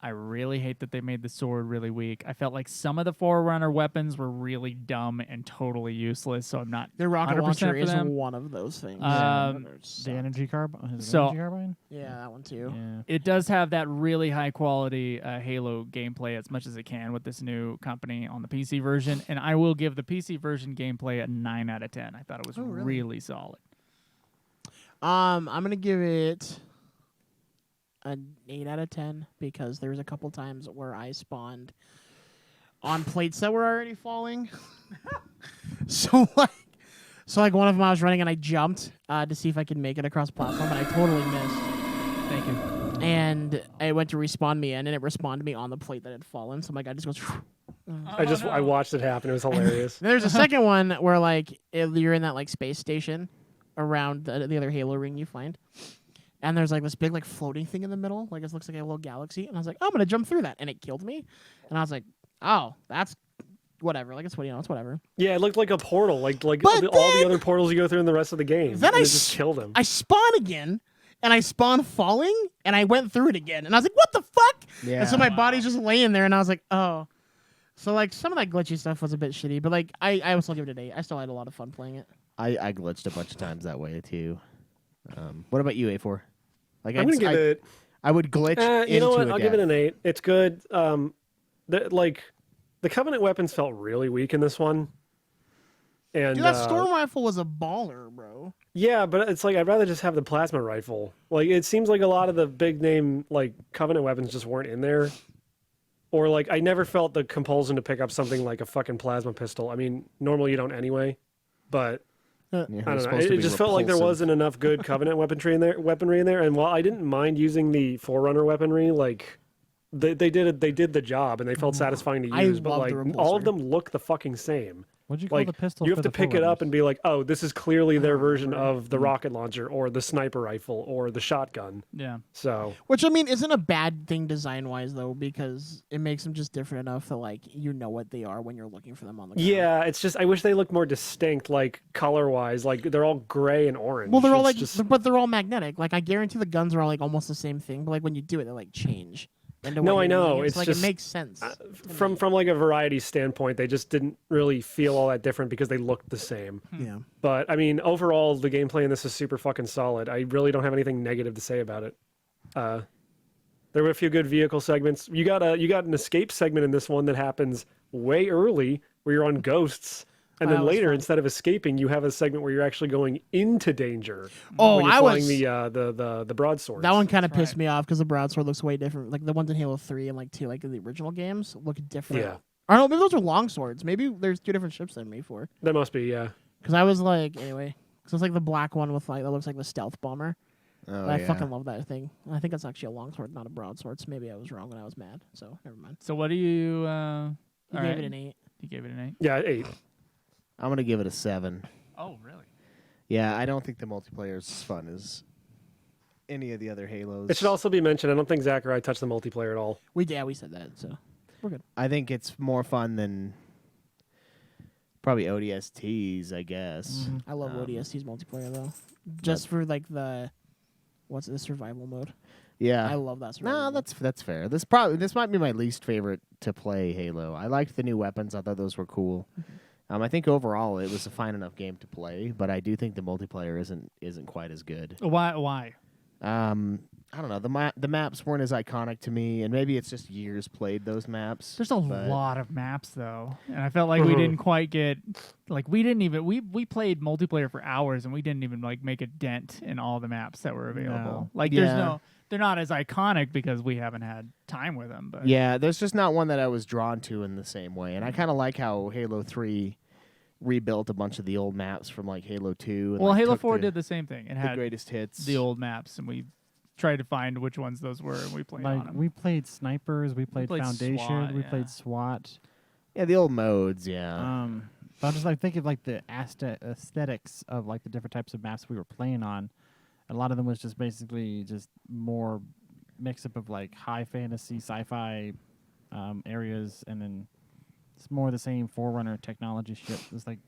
I really hate that they made the sword really weak. I felt like some of the Forerunner weapons were really dumb and totally useless, so I'm not The rocket 100% launcher for is them. one of those things. The energy carbine. So- Energy carbine? Yeah, that one too. Yeah. It does have that really high quality Halo gameplay as much as it can with this new company on the PC version, and I will give the PC version gameplay a 9 out of 10. I thought it was really solid. I'm gonna give it an 8 out of 10 because there was a couple times where I spawned on plates that were already falling. so like one of them I was running and I jumped to see if I could make it across the platform and I totally missed. Thank you. And it went to respawn me and it respawned me on the plate that had fallen. So my guy just goes. I watched it happen. It was hilarious. There's a second one where like you're in that like space station around the other Halo ring you find. And there's like this big like floating thing in the middle, like it looks like a little galaxy. And I was like, I'm gonna jump through that, and it killed me. And I was like, oh, that's whatever. Like it's what it's whatever. Yeah, it looked like a portal, like But all the then- other portals you go through in the rest of the game. Then and I it just killed him. I spawn again, and I spawn falling, and I went through it again, and I was like, what the fuck? Yeah. And so my body's just laying there, and I was like, oh. So like some of that glitchy stuff was a bit shitty, but like I would still give it an 8. I still had a lot of fun playing it. I glitched a bunch of times that way too. What about you, A4? Like I'm gonna give it. I would glitch into You know what? a I'll give it death. an 8. It's good. The Covenant weapons felt really weak in this one. And Dude, that storm rifle was a baller, bro. yeah, but it's like I'd rather just have the plasma rifle. Like it seems like a lot of the big name like Covenant weapons just weren't in there. Or like I never felt the compulsion to pick up something like a fucking plasma pistol. I mean, normally you don't anyway, but Yeah, I it's don't know. supposed to It be just felt like there repulsive. wasn't enough good Covenant weaponry in there. And while I didn't mind using the Forerunner weaponry, like they did the job and they felt satisfying to I use. But love like the all of repulsor. them look the fucking same. What'd you call Like the pistol? you have for to the pick it up forerunners? and be like, oh, this is clearly their version of the rocket launcher or the sniper rifle or the shotgun. Yeah. So Which I mean isn't a bad thing design wise though, because it makes them just different enough that like you know what they are when you're looking for them on the ground. yeah, it's just I wish they looked more distinct, like color wise. Like they're all gray and orange. Well, they're all It's like, just- but they're all magnetic. Like I guarantee the guns are all like almost the same thing, but like when you do it, they like change. Into No, what I you're know, doing. it's like just- it makes sense. from like a variety standpoint, they just didn't really feel all that different because they looked the same. Yeah. But I mean, overall, the gameplay in this is super fucking solid. I really don't have anything negative to say about it. There were a few good vehicle segments. You got an escape segment in this one that happens way early, where you're on ghosts, and Oh, then that was later, fun. instead of escaping, you have a segment where you're actually going into danger. Oh, when you're I flying was the broadswords. that one kind of That's pissed right. me off because the broadsword looks way different. Like the ones in Halo 3 and like 2, like in the original games, look different. Yeah. I don't know. Maybe those are long swords. Maybe there's 2 different ships than me for. That must be Because I was like, anyway, because it's like the black one with like that looks like the stealth bomber. Oh, I yeah. fucking love that thing. And I think that's actually a longsword, not a broadsword. So maybe I was wrong when I was mad. So never mind. So what do you? You all gave right. it an 8. You gave it an 8. Yeah, 8. I'm gonna give it a 7. Oh, really? Yeah, I don't think the multiplayer is as fun as any of the other Halos. It should also be mentioned. I don't think Zach or I touched the multiplayer at all. We said that. So we're good. I think it's more fun than probably ODSTs, I guess. I love ODST's multiplayer though. Just for like the survival mode. Yeah. I love that survival No, mode. that's fair. This might be my least favorite to play Halo. I liked the new weapons. I thought those were cool. I think overall it was a fine enough game to play, but I do think the multiplayer isn't quite as good. Why? I don't know. The maps weren't as iconic to me, and maybe it's just years played those maps. There's a but- lot of maps though, and I felt like we didn't quite get we played multiplayer for hours and we didn't even like make a dent in all the maps that were available. Like Yeah. they're not as iconic because we haven't had time with them. But Yeah, there's just not one that I was drawn to in the same way, and I kind of like how Halo 3 rebuilt a bunch of the old maps from like Halo 2. And, well, like, Halo took 4 the, did the same thing. It the had greatest hits. the old maps, and we tried to find which ones those were, and we played on Like them. we played snipers, we played played foundation, SWAT, we yeah. played SWAT. Yeah, the old modes. Yeah. But I'm just like thinking of like the aesthetics of like the different types of maps we were playing on. A lot of them was just basically just more mix up of like high fantasy, sci-fi areas, and then it's more the same Forerunner technology shit. It's like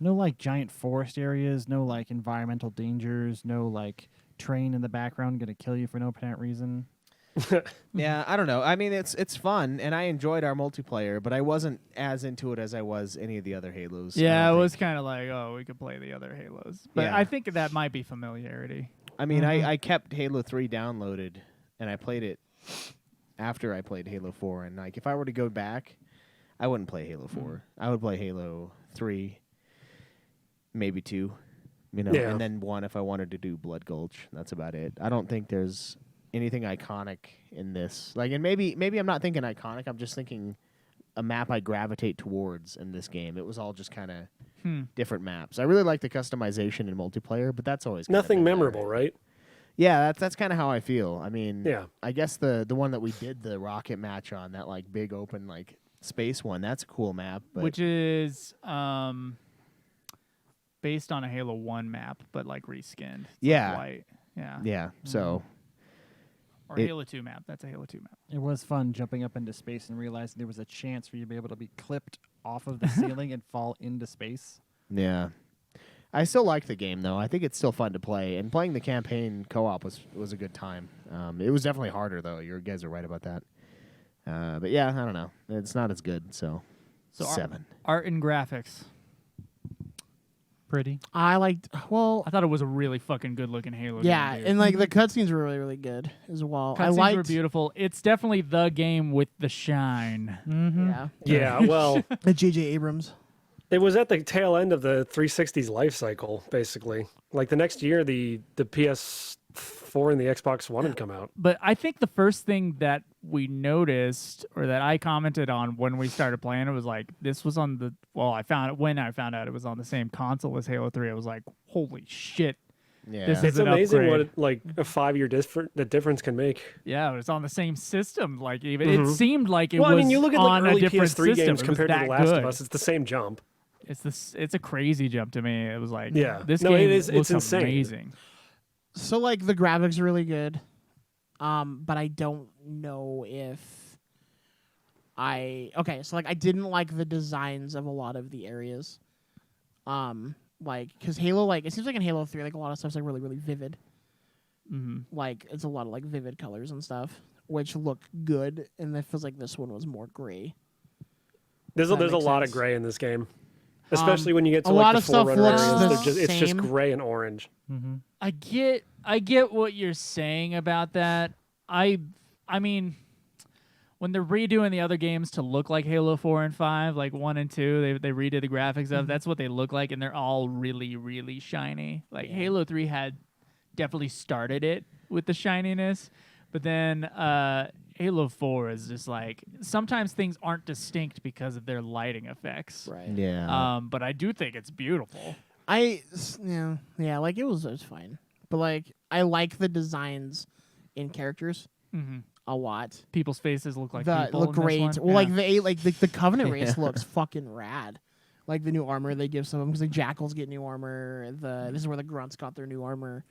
no like giant forest areas, no like environmental dangers, no like train in the background gonna kill you for no apparent reason. Yeah, I don't know. I mean, it's fun, and I enjoyed our multiplayer, but I wasn't as into it as I was any of the other Halos. I yeah, it don't was think. kind of like, oh, we could play the other Halos, but Yeah. I think that might be familiarity. I mean, I kept Halo 3 downloaded, and I played it after I played Halo 4. And like, if I were to go back, I wouldn't play Halo 4. I would play Halo 3, maybe 2, Yeah. and then 1 if I wanted to do Blood Gulch. That's about it. I don't think there's anything iconic in this. Like, and maybe I'm not thinking iconic. I'm just thinking a map I gravitate towards in this game. It was all just kind of different maps. I really like the customization in multiplayer, but that's always kinda Nothing been memorable, there. right? Yeah, that's kind of how I feel. I mean, Yeah. I guess the one that we did the rocket match on, that like big open like space one, that's a cool map. But Which is based on a Halo 1 map, but like reskinned. It's, like, Yeah. white. Yeah. yeah, so Or It- Halo 2 map. That's a Halo 2 map. It was fun jumping up into space and realizing there was a chance for you to be able to be clipped off of the ceiling and fall into space. Yeah. I still like the game though. I think it's still fun to play, and playing the campaign co-op was a good time. It was definitely harder though. You guys are right about that. But yeah, I don't know. It's not as good. So, So 7. Art and graphics. Pretty. I liked. Well, I thought it was a really fucking good looking Halo yeah, game. dude. and like the cutscenes were really, really good as well. I Cutscenes liked. were beautiful. It's definitely the game with the shine. Mm-hmm. Yeah, Yeah, well, the J.J. Abrams. it was at the tail end of the 360's life cycle, basically. Like the next year, the PS4 and the Xbox One had come out. But I think the first thing that we noticed, or that I commented on when we started playing, it was like this was on the. Well, I found out it was on the same console as Halo 3. I was like, holy shit! Yeah. This is It's an amazing what upgrade. a 5-year the difference can make. Yeah, it's on the same system. Like even it seemed like it Well, was I mean, you look at like on a early different PS3 system. games It was compared to that The Last good. of Us. It's the same jump. It's a crazy jump to me. It was like, Yeah. this No, game it is- it's looks insane. amazing. So like the graphics are really good, but I don't know if okay. So like I didn't like the designs of a lot of the areas, like because Halo, like it seems like in Halo 3, like a lot of stuff's like really, really vivid. Hmm. Like it's a lot of like vivid colors and stuff, which look good, and it feels like this one was more gray. There's That a makes lot of sense. gray in this game, especially when you get to a like lot the of stuff Forerunner looks areas. the It's just same. gray and orange. Mm-hmm. I get what you're saying about that. I mean, when they're redoing the other games to look like Halo 4 and 5, like 1 and 2, they redid the graphics of. That's what they look like, and they're all really, really shiny. Like Halo 3 had definitely started it with the shininess, but then Halo 4 is just like sometimes things aren't distinct because of their lighting effects. Right. Yeah. But I do think it's beautiful. Yeah, like it was fine, but like I like the designs in characters Hmm. a lot. People's faces look like That people look in this great. one. Well, Yeah. like the Covenant race looks fucking rad. Like the new armor they give some of them, because the Jackals get new armor. This is where the Grunts got their new armor.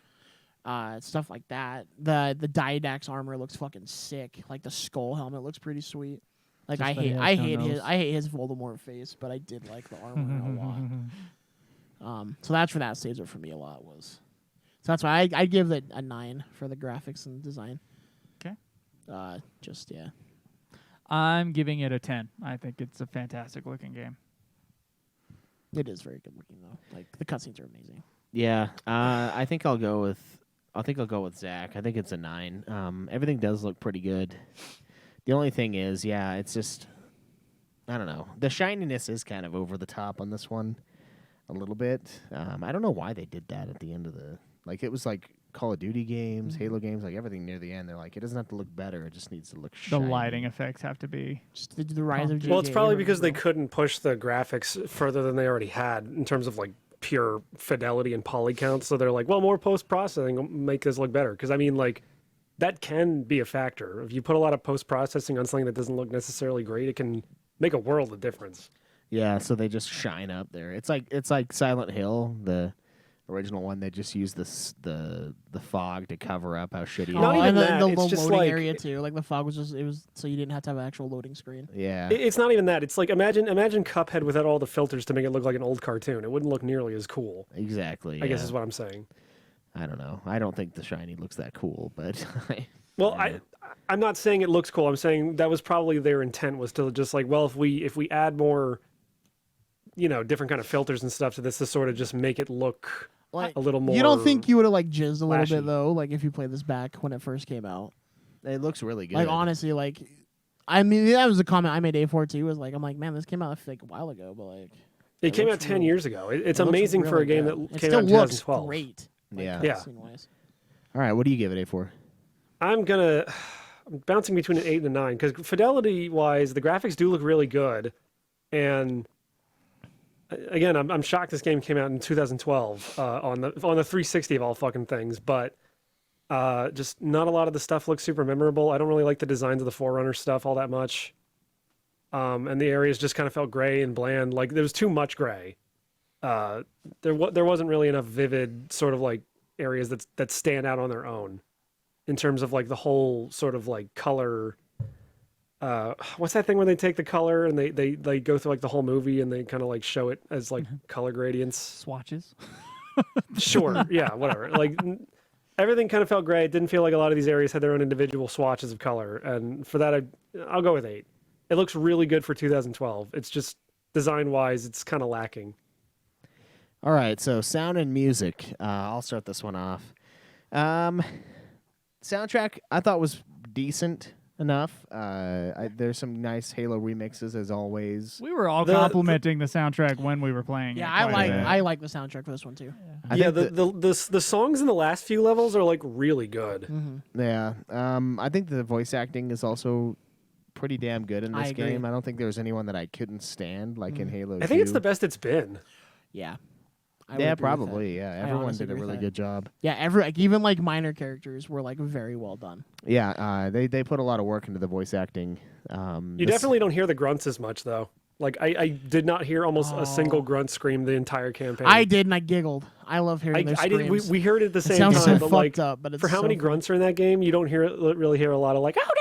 Stuff like that. The Didax armor looks fucking sick. Like the skull helmet looks pretty sweet. Like Just I that he hate has I no hate his nose. I hate his Voldemort face, but I did like the armor a lot. So that's where that saves it for me a lot was. So that's why I give it a 9 for the graphics and design. Okay. Just yeah. I'm giving it a 10. I think it's a fantastic looking game. It is very good looking though. Like the cutscenes are amazing. Yeah. I think I'll go with Zach. I think it's a 9. Everything does look pretty good. The only thing is, yeah, it's just I don't know. The shininess is kind of over the top on this one a little bit. I don't know why they did that at the end of it was like Call of Duty games, Halo games, like everything near the end. They're like, it doesn't have to look better. It just needs to look The shiny. lighting effects have to be. Just the rise of Well, it's J.J. probably Abrams, because they though. couldn't push the graphics further than they already had in terms of like pure fidelity and poly count. So they're like, well, more post processing will make this look better. Because I mean, like that can be a factor. If you put a lot of post processing on something that doesn't look necessarily great, it can make a world of difference. Yeah, so they just shine up there. It's like Silent Hill, the original one. They just use the fog to cover up how shitty. Not Oh, even and that, the it's just loading like- area too. Like the fog was just it was so you didn't have to have an actual loading screen. Yeah. It's not even that. It's like imagine Cuphead without all the filters to make it look like an old cartoon. It wouldn't look nearly as cool. Exactly. I guess yeah. is what I'm saying. I don't know. I don't think the shiny looks that cool, but Well, Yeah. I'm not saying it looks cool. I'm saying that was probably their intent was to just like, well, if we add more, different kind of filters and stuff to this to sort of just make it look Like a little more. you don't think you would have like jizzed a little flashy. bit though, like if you played this back when it first came out. it looks really good. Like honestly, like I mean that was a comment I made A4 too. Was like I'm like man, this came out like a while ago, but like It came looks out 10 really- years ago. It's it looks amazing for a really game good. that It came still out in looks 2012. great. Like, Yeah. Yeah. cutscene-wise. All right, what do you give it A for? I'm bouncing between an 8 and a 9 because fidelity wise, the graphics do look really good, and again, I'm shocked this game came out in 2012 on the 360 of all fucking things, but just not a lot of the stuff looks super memorable. I don't really like the designs of the Forerunner stuff all that much, and the areas just kind of felt gray and bland. Like there was too much gray. There wasn't really enough vivid sort of like areas that stand out on their own. in terms of like the whole sort of like color. What's that thing where they take the color and they go through like the whole movie and they kind of like show it as like color gradients? Swatches. Sure, yeah, whatever. Like everything kind of felt great. Didn't feel like a lot of these areas had their own individual swatches of color, and for that I'll go with 8. It looks really good for 2012. It's just design wise, it's kind of lacking. All right, so sound and music. I'll start this one off. Soundtrack I thought was decent enough. There's some nice Halo remixes as always. We were all complimenting the soundtrack when we were playing. Yeah, it quite a bit. I like the soundtrack for this one too. Yeah, the songs in the last few levels are like really good. Yeah. I think the voice acting is also pretty damn good in I this agree. game. I don't think there was anyone that I couldn't stand like in Halo 2. I think it's the best it's been. Yeah. I would Yeah, agree with that. probably. Yeah, everyone honestly did a agree with really that. good job. Yeah, even like minor characters were like very well done. Yeah, they put a lot of work into the voice acting. You definitely don't hear the grunts as much though. Like I did not hear almost a single grunt scream the entire campaign. I did, and I giggled. I love hearing their I didn't. screams. We heard it at the same sounds time, so but like fucked up, but it's for how so many funny. grunts are in that game, you don't really hear a lot of like, oh no,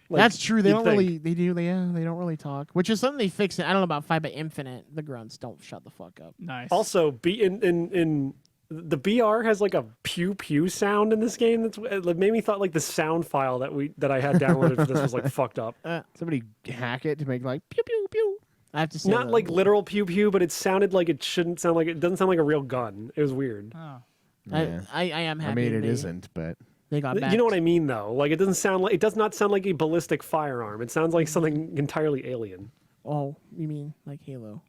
like, That's true. They you'd don't think. really. They do. They don't really talk, which is something they fixed. I don't know about 5, but Infinite, the grunts don't shut the fuck up. Nice. Also, in the BR has like a pew pew sound in this game. That's it made me thought like the sound file that I had downloaded for this was like fucked up. somebody hack it to make like pew pew pew. I have to say, Not like literal pew pew, but it sounded like it shouldn't sound like it doesn't sound like a real gun. It was weird. Oh. Yeah. I am happy. I mean, it they, isn't, but They got back. You know what I mean, though. Like it does not sound like a ballistic firearm. It sounds like something entirely alien. Oh, you mean like Halo?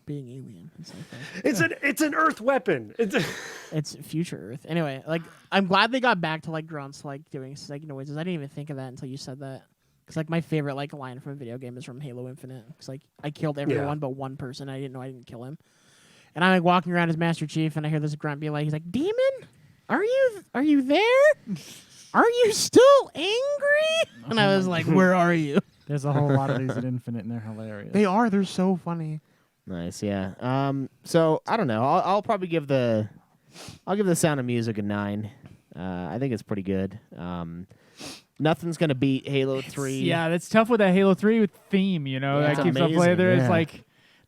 Being alien. And stuff like that. It's an Earth weapon. It's future Earth. Anyway, like I'm glad they got back to like grunts, like doing like noises. I didn't even think of that until you said that. Because like my favorite like line from a video game is from Halo Infinite. Because like I killed everyone but one person. I didn't know I didn't kill him. And I'm like walking around as Master Chief, and I hear this grunt be like, he's like, "Demon, are you there? Are you still angry?" And I was like, "Where are you?" There's a whole lot of these in Infinite, and they're hilarious. They are. They're so funny. nice. Yeah. So I don't know. I'll probably give the Sound of Music a 9. I think it's pretty good. Nothing's gonna beat Halo 3. Yeah, that's tough with that Halo 3 with theme, you know, Yeah, that it's keeps up amazing, later. yeah. It's like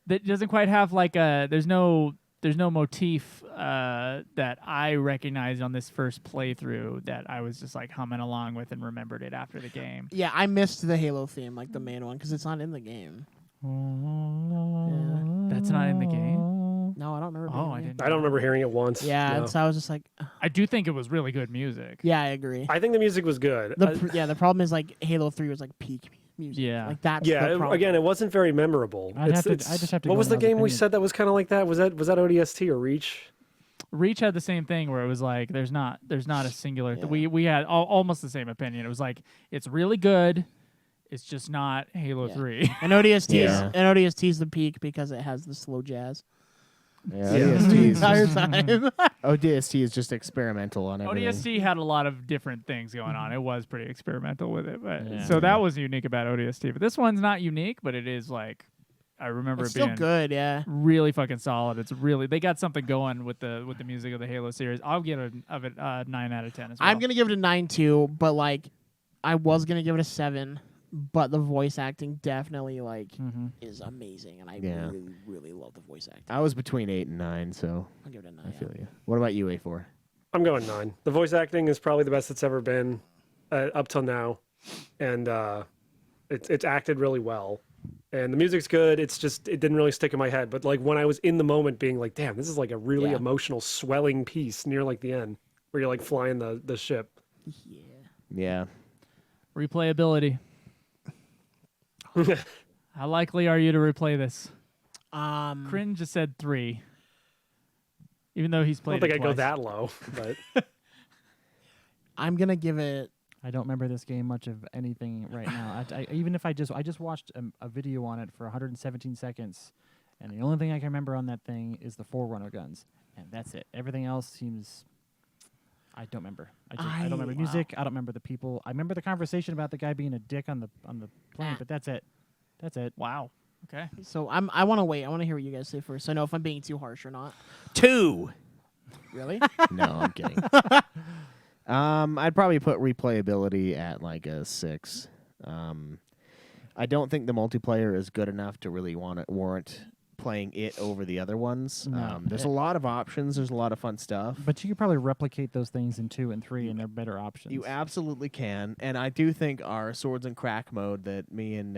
that doesn't quite have like a there's no motif that I recognized on this first playthrough that I was just like humming along with and remembered it after the game. Yeah, I missed the Halo theme, like the main one, because it's not in the game. Yeah. That's not in the game. No, I don't remember. Oh, being I in the didn't. I don't remember hearing it once. game. Yeah, no. and so I was just like, I do think it was really good music. yeah, I agree. I think the music was good. The problem is like Halo 3 was like peak music. Yeah. like that's Yeah, the problem. again, it wasn't very memorable. I just have to What go was the with Al's game we opinion. said that was kind of like that? Was that ODST or Reach? Reach had the same thing where it was like there's not a singular. We had almost the same opinion. It was like it's really good. It's just not Halo Yeah. 3. And ODST Yeah. is the peak because it has the slow jazz Yeah, Yeah. ODST, the is entire just, time. ODST is just experimental on everything. ODST had a lot of different things going on. It was pretty experimental with it, but Yeah. so that was unique about ODST. But this one's not unique, but it is like I remember It's it being still good, yeah. really fucking solid. It's really they got something going with the music of the Halo series. I'll give it a 9 out of 10 as well. I'm gonna give it a 9 too, but like I was gonna give it a 7, but the voice acting definitely like is amazing, and I Yeah. really, really love the voice acting. I was between 8 and 9, so I'll give it a 9. I feel you. What about you, A4? I'm going 9. The voice acting is probably the best it's ever been up till now, and it's acted really well. And the music's good. It's just it didn't really stick in my head. But like when I was in the moment, being like, "Damn, this is like a really Yeah. emotional, swelling piece near like the end where you're like flying the ship." Yeah. Yeah. Replayability. How likely are you to replay this? Cringe just said 3. Even though he's I played don't think it I'd go twice. that low, but I'm gonna give it. I don't remember this game much of anything right now. Even if I just watched a video on it for 117 seconds, and the only thing I can remember on that thing is the Forerunner guns, and that's it. Everything else seems I don't remember. I don't remember music. I don't remember the people. I remember the conversation about the guy being a dick on the plane, but that's it. That's it. Wow. Okay. So I want to wait. I want to hear what you guys say first. So I know if I'm being too harsh or not. 2. Really? No, I'm kidding. I'd probably put replayability at like a 6. I don't think the multiplayer is good enough to really warrant playing it over the other ones. No. There's a lot of options. There's a lot of fun stuff. But you could probably replicate those things in 2 and 3, and they're better options. You absolutely can. And I do think our Swords and Crack mode that me and,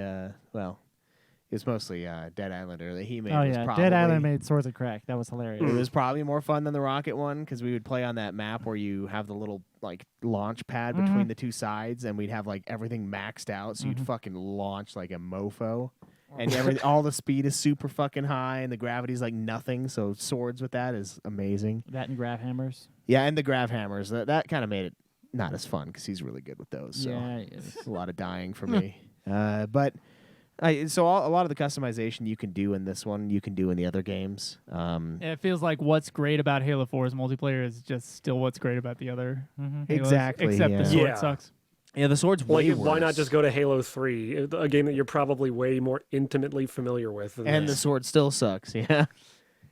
it's mostly Dead Islander that he made. Oh was yeah, probably, Dead Island made Swords of Crack. That was hilarious. It was probably more fun than the Rocket one because we would play on that map where you have the little like launch pad between the two sides, and we'd have like everything maxed out, so you'd fucking launch like a mofo, and all the speed is super fucking high, and the gravity's like nothing. So swords with that is amazing. That and Grav Hammers. Yeah, and the Grav Hammers that kind of made it not as fun because he's really good with those. So Yeah, it's a lot of dying for me, but. A lot of the customization you can do in this one, you can do in the other games. It feels like what's great about Halo 4's multiplayer is just still what's great about the other Halos, Exactly, except yeah. the sword Yeah. sucks. Yeah, the sword's Like, way why not worse. just go to Halo 3, a game that you're probably way more intimately familiar with? Than And the this. sword still sucks, yeah.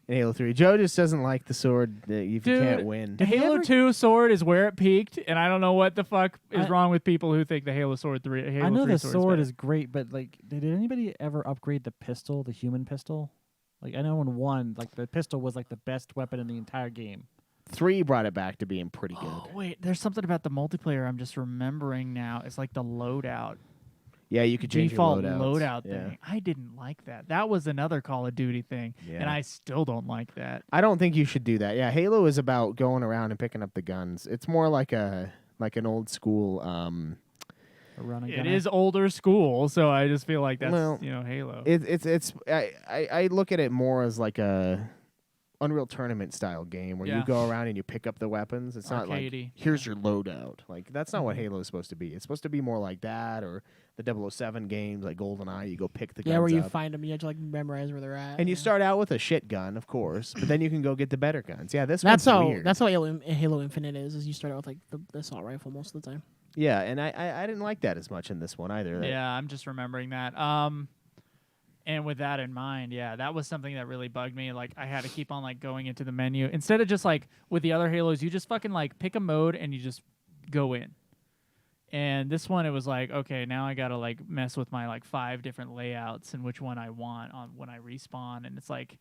In Halo 3. Joe just doesn't like the sword if you can't win. The Halo 2 sword is where it peaked, and I don't know what the fuck is wrong with people who think the Halo Sword 3. Halo I know 3 the sword sword is is great, but like, did anybody ever upgrade the pistol, the human pistol? Like, I know in 1, like the pistol was like the best weapon in the entire game. 3 brought it back to being pretty good. Oh, wait, there's something about the multiplayer I'm just remembering now. It's like the loadout. Yeah, you could change Default your loadout Yeah. thing. I didn't like that. That was another Call of Duty thing, and Yeah. I still don't like that. I don't think you should do that. Yeah, Halo is about going around and picking up the guns. It's more like an old school. A run and It gunner. is older school, so I just feel like that's Well, Halo. It's I look at it more as like a Unreal Tournament style game where you Yeah. go around and you pick up the weapons. It's not like Arcadey. here's your loadout. Like that's not what Halo is supposed to be. It's supposed to be more like that, or the 007 games like GoldenEye. You go pick the guns Yeah, where you up. find them, you have to like memorize where they're at. And you start out with a shit gun, of course, but then you can go get the better guns. Yeah, this That's one's how weird. that's how Halo Infinite is you start out with like the assault rifle most of the time. Yeah, and I didn't like that as much in this one either. Yeah, I'm just remembering that. And with that in mind, yeah, that was something that really bugged me. Like, I had to keep on like going into the menu instead of just like with the other Halos, you just fucking like pick a mode and you just go in. And this one, it was like, okay, now I gotta like mess with my like 5 different layouts and which one I want on when I respawn. And it's like,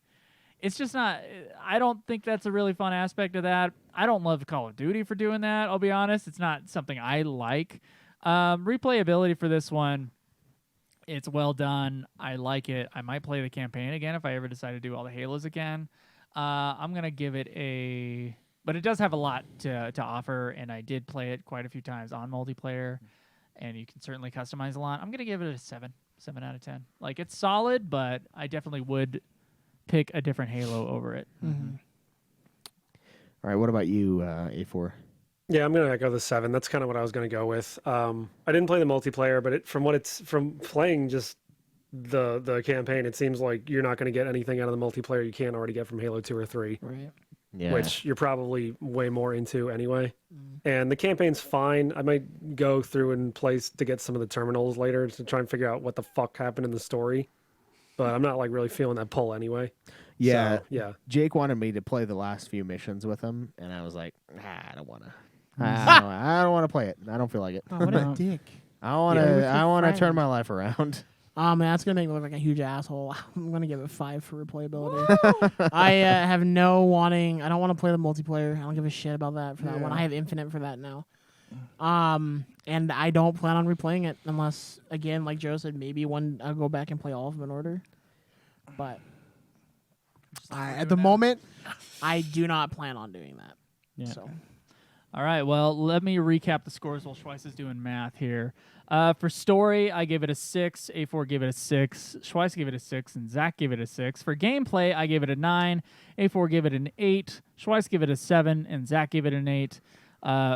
it's just not. I don't think that's a really fun aspect of that. I don't love Call of Duty for doing that. I'll be honest, it's not something I like. Replayability for this one. It's well done. I like it. I might play the campaign again if I ever decide to do all the Halos again. I'm going to give it a... But it does have a lot to offer, and I did play it quite a few times on multiplayer, and you can certainly customize a lot. I'm going to give it a 7 out of 10. Like, it's solid, but I definitely would pick a different Halo over it. Mm-hmm. All right, what about you, A4? Yeah, I'm gonna echo the 7. That's kind of what I was gonna go with. I didn't play the multiplayer, but from playing just the campaign, it seems like you're not gonna get anything out of the multiplayer you can't already get from Halo 2 or 3, Right. Yeah. which you're probably way more into anyway. And the campaign's fine. I might go through and play to get some of the terminals later to try and figure out what the fuck happened in the story. But I'm not like really feeling that pull anyway. Yeah, So, yeah. Jake wanted me to play the last few missions with him, and I was like, I don't want to. I don't want to play it. I don't feel like it. Oh, what a dick. I want to. Yeah, we're I want to turn friends. my life around. Man, that's gonna make me look like a huge asshole. I'm gonna give it 5 for replayability. I have no wanting. I don't want to play the multiplayer. I don't give a shit about that for that one. I have Infinite for that now. And I don't plan on replaying it unless, again, like Joe said, maybe I'll go back and play all of them in order. But at the moment, I do not plan on doing that. Yeah. So. All right, well, let me recap the scores while Schweiss is doing math here. For story, I gave it a 6. A4 gave it a 6. Schweiss gave it a 6, and Zach gave it a 6. For gameplay, I gave it a 9. A4 gave it an 8. Schweiss gave it a 7, and Zach gave it an 8.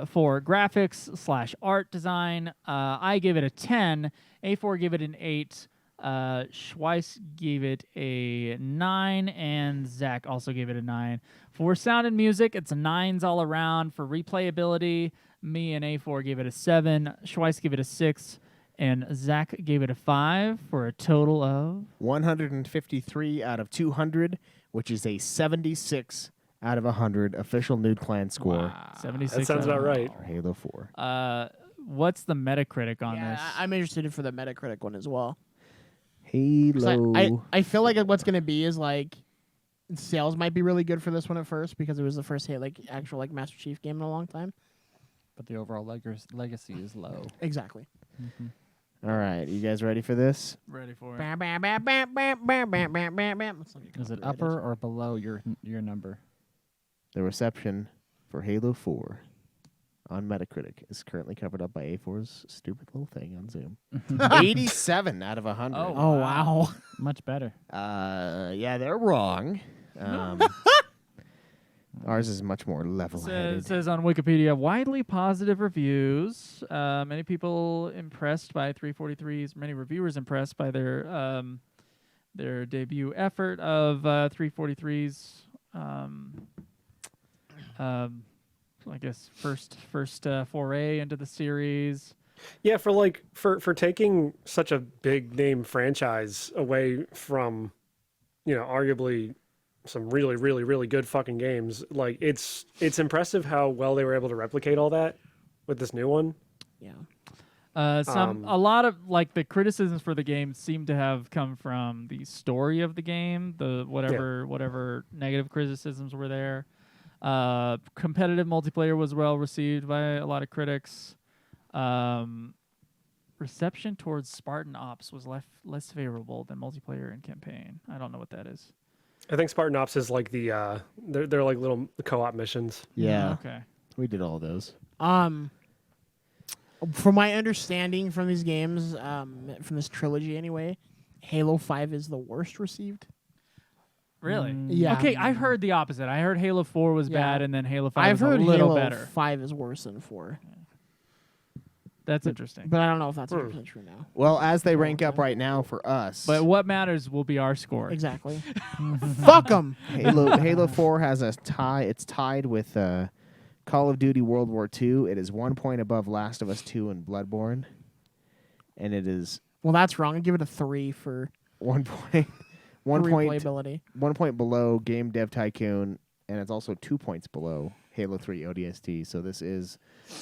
For graphics / art design, I gave it a 10. A4 gave it an 8. Schweiss gave it a 9, and Zach also gave it a 9. For sound and music, it's a 9s all around. For replayability, me and A4 gave it a 7. Schweiss gave it a 6, and Zach gave it a 5 for a total of 153 out of 200, which is a 76 out of 100 official Nude Clan score Wow. 76. That sounds about right. for Halo 4. What's the Metacritic on Yeah, this? I'm interested for the Metacritic one as well. 'Cause Halo. I feel like what's gonna be is like sales might be really good for this one at first because it was the first actual Master Chief game in a long time. But the overall legacy is low. Exactly. All right, you guys ready for this? Ready for it. Bam, bam, bam, bam, bam, bam, bam, bam, bam, bam. That's not Is it copyrighted. upper or below your number? The reception for Halo 4 on Metacritic is currently covered up by A4's stupid little thing on Zoom. 87 out of 100. Oh wow. Much better. Yeah, they're wrong. Ours is much more It level-headed. says on Wikipedia, widely positive reviews. Many people impressed by 343's. Many reviewers impressed by their debut effort of 343's. I guess first foray into the series. Yeah, for taking such a big name franchise away from, arguably some really, really, really good fucking games. Like it's impressive how well they were able to replicate all that with this new one. Yeah. A lot of the criticisms for the game seem to have come from the story of the game, the whatever negative criticisms were there. Competitive multiplayer was well received by a lot of critics. Reception towards Spartan Ops was less favorable than multiplayer and campaign. I don't know what that is. I think Spartan Ops is like the they're like little co-op missions. Yeah, Okay. we did all those. From my understanding from these games, from this trilogy anyway, Halo 5 is the worst received. Really? Yeah. Okay, I heard the opposite. I heard Halo 4 was Yeah. bad, and then Halo 5 I've was heard a little Halo better. 5 is worse than 4, That's interesting. but I don't know if that's 100% true now. Well, as they rank up right now for us, But what matters will be our score. Exactly. Fuck them. Halo 4 has a tie. It's tied with Call of Duty World War II. It is 1 point above Last of Us 2 and Bloodborne, and it is Well, that's wrong. I give it a 3 for 1 point. for 1 point. replayability. 1 point below Game Dev Tycoon, and it's also 2 points below Halo 3 ODST. So this is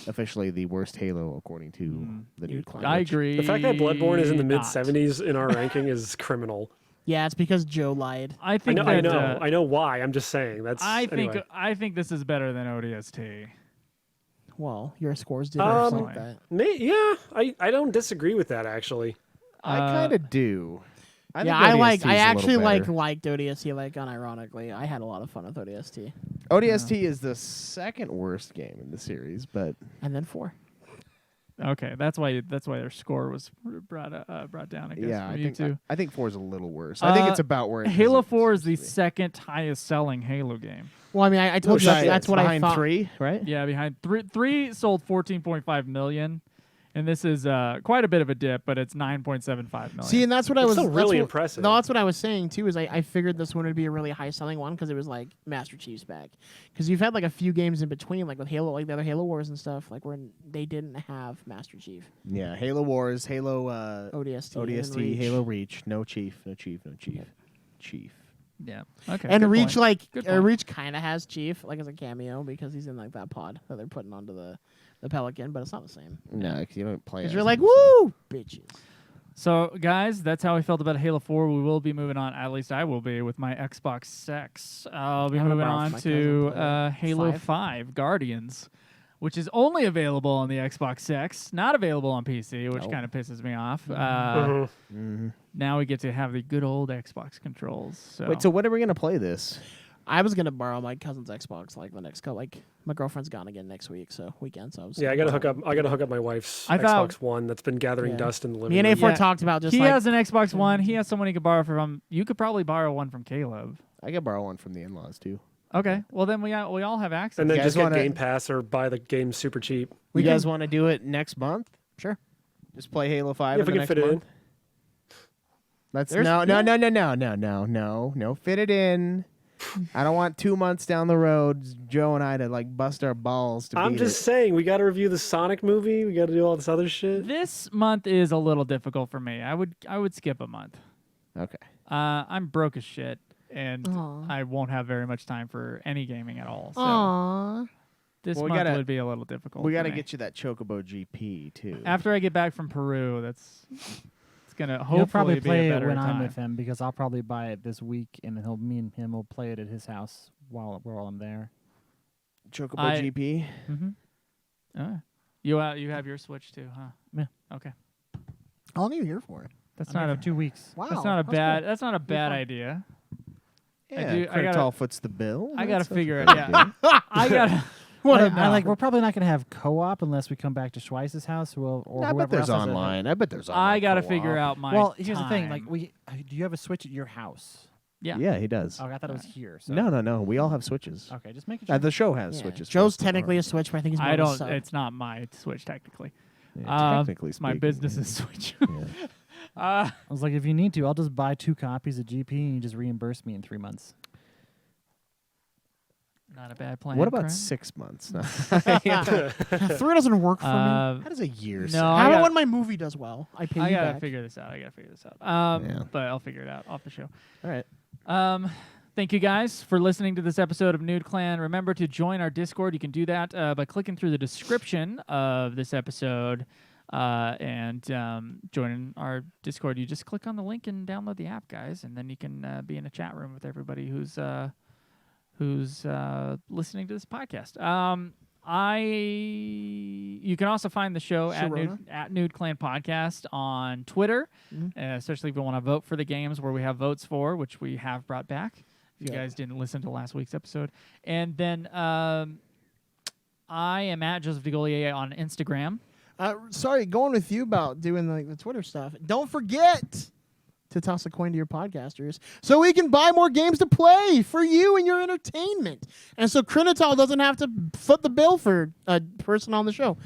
officially the worst Halo according to the new clan. I which- agree. The fact that Bloodborne is in the not. mid-70s in our ranking is criminal. Yeah, it's because Joe lied. I I think know, that, I know why. I'm just saying that's. Anyway. I think this is better than ODST. Well, your scores did Um, reflect that. Yeah, I don't disagree with that actually. I kind of do. I think I ODST is a actually little better. liked ODST unironically. I had a lot of fun with ODST. ODST is the second worst game in the series, but And then 4. Okay, that's why their score was brought down. I guess yeah, for I you think too. I think 4 is a little worse. I think it's about where it Halo deserves 4 is the to be. second highest selling Halo game. Well, I mean, I told you Shit, that's what I behind thought. 3, right? Yeah, behind three sold 14.5 million, and this is quite a bit of a dip, but it's 9.75 million. See, and that's what I It's was. still that's really what- impressive. No, that's what I was saying too. Is I figured this one would be a really high selling one because it was like Master Chief's back. Because you've had like a few games in between, like with Halo, like the other Halo Wars and stuff, like where they didn't have Master Chief. Yeah, Halo Wars, Halo ODST, and ODST, Reach. Halo Reach, no Chief. Chief. yeah, okay. And good Reach, point. Good point. Reach kind of has Chief, like as a cameo because he's in like that pod that they're putting onto the Pelican, but it's not the same. No, because you don't play. Because as you're like, him, so- woo, bitches. So, guys, that's how I felt about Halo 4. We will be moving on. At least I will be with my Xbox 6. I'll be I'm gonna moving borrow on from my to cousin for Halo 5. 5 Guardians, which is only available on the Xbox 6, not available on PC, which kind of pisses me off. Now we get to have the good old Xbox controls. So. Wait, so when are we gonna play this? I was gonna borrow my cousin's Xbox like the next couple. Like my girlfriend's gone again next week, so weekend. So I was Yeah, I gotta hook up. I gotta hook up my wife's I thought- Xbox One that's been gathering Yeah. dust in the living Me and room. A4 Yeah. talked about just he like has an Xbox One. He has someone he could borrow from. You could probably borrow one from Caleb. I could borrow one from the in-laws too. Okay. Well, then we all have access. And then You just guys get wanna- Game Pass or buy the game super cheap. You guys want to do it next month? Sure. Just play Halo 5 If we in the can next fit it in. month? Let's There's- no, fit it in. I don't want 2 months down the road, Joe and I to like bust our balls to I'm beat just it. saying, we gotta review the Sonic movie. We gotta do all this other shit. This month is a little difficult for me. I would skip a month. Okay. I'm broke as shit. and Aw. I won't have very much time for any gaming at all. So Aww. this Well, we month gotta- would be a little difficult. We got got to get you that Chocobo GP too. after I get back from Peru. It's gonna He'll hopefully probably be play a it better when time. I'm with him because I'll probably buy it this week, and then me and him will play it at his house while I'm there. Chocobo I- GP. Mm-hmm. You have your Switch too, huh? Yeah. Okay. How long are you here for? That's I'm here not a for 2 weeks. Wow. That's not a that's bad. good. That's not a bad fun. idea. Yeah, I Credit gotta- Tall foots the bill. I gotta That's a figure it. good Yeah. idea. I gotta. I like. We're probably not gonna have co-op unless we come back to Schweiss's house, or I whoever bet there's else has online. I bet there's online. I gotta co-op. figure out my. Well, here's the thing. Like, time. do you have a Switch at your house? Yeah. Yeah, he does. Oh, I thought it was here. So. No. We all have Switches. Okay, just making sure. The show has Yeah. Switches. Joe's for us technically a tomorrow. Switch, but I think he's more I of a don't. sub. It's not my Switch technically. Yeah, technically It's my speaking, business's yeah. Switch. Yeah. uh, I was like, if you need to, I'll just buy 2 copies of GP and you just reimburse me in 3 months. not a bad plan. What about Craig. 6 months? 3 doesn't work for me. Uh, How does a year no, sound? I How about gotta- when my movie does well? I pay I you gotta back. figure this out. Yeah. But I'll figure it out off the show. All right. Thank you guys for listening to this episode of Nude Clan. Remember to join our Discord. You can do that by clicking through the description of this episode and joining our Discord. You just click on the link and download the app, guys, and then you can be in a chat room with everybody who's listening to this podcast. You can also find the show at Nude Clan Podcast on Twitter, especially if you want to vote for the games where we have votes for, which we have brought back. If you guys didn't listen to last week's episode. And then I am at Joseph DeGolier on Instagram. Sorry, going with you about doing the Twitter stuff. Don't forget to toss a coin to your podcasters so we can buy more games to play for you and your entertainment. And so Crinitol doesn't have to foot the bill for a person on the show.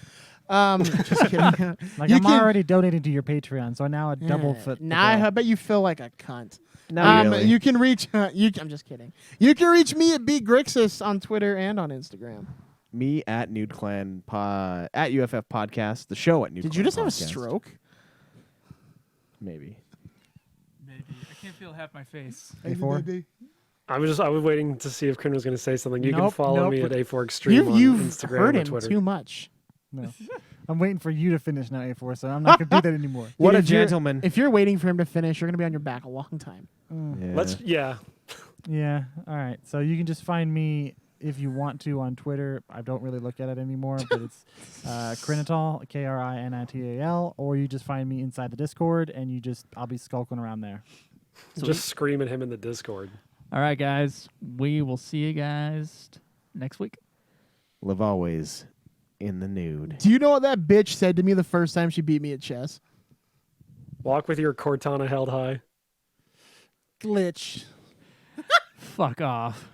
Just kidding. Like, You I'm can- already donating to your Patreon, so now a double foot. the Nah, bill. I bet you feel like a cunt. Not really. You can reach. I'm just kidding. You can reach me at bgrixis on Twitter and on Instagram. Me at Nude Clan at UFF Podcast. The show at Nude Did Clan you just have a Podcast. stroke? Maybe. Maybe. I can't feel half my face. A4? I was waiting to see if Quinn was going to say something. You can Nope, follow nope. me at A4 Extreme on You've Instagram hurt or him Twitter. too much. No. I'm waiting for you to finish now, A4, so I'm not going to do that anymore. What a If you're- gentleman. If you're waiting for him to finish, you're gonna be on your back a long time. Yeah. Yeah, all right. So you can just find me if you want to on Twitter. I don't really look at it anymore, but it's Crinitol, Krinital, or you just find me inside the Discord, and I'll be skulking around there. Just scream at him in the Discord. All right, guys. We will see you guys next week. Live always in the nude. Do you know what that bitch said to me the first time she beat me at chess? Walk with your Cortana held high. Glitch. Fuck off.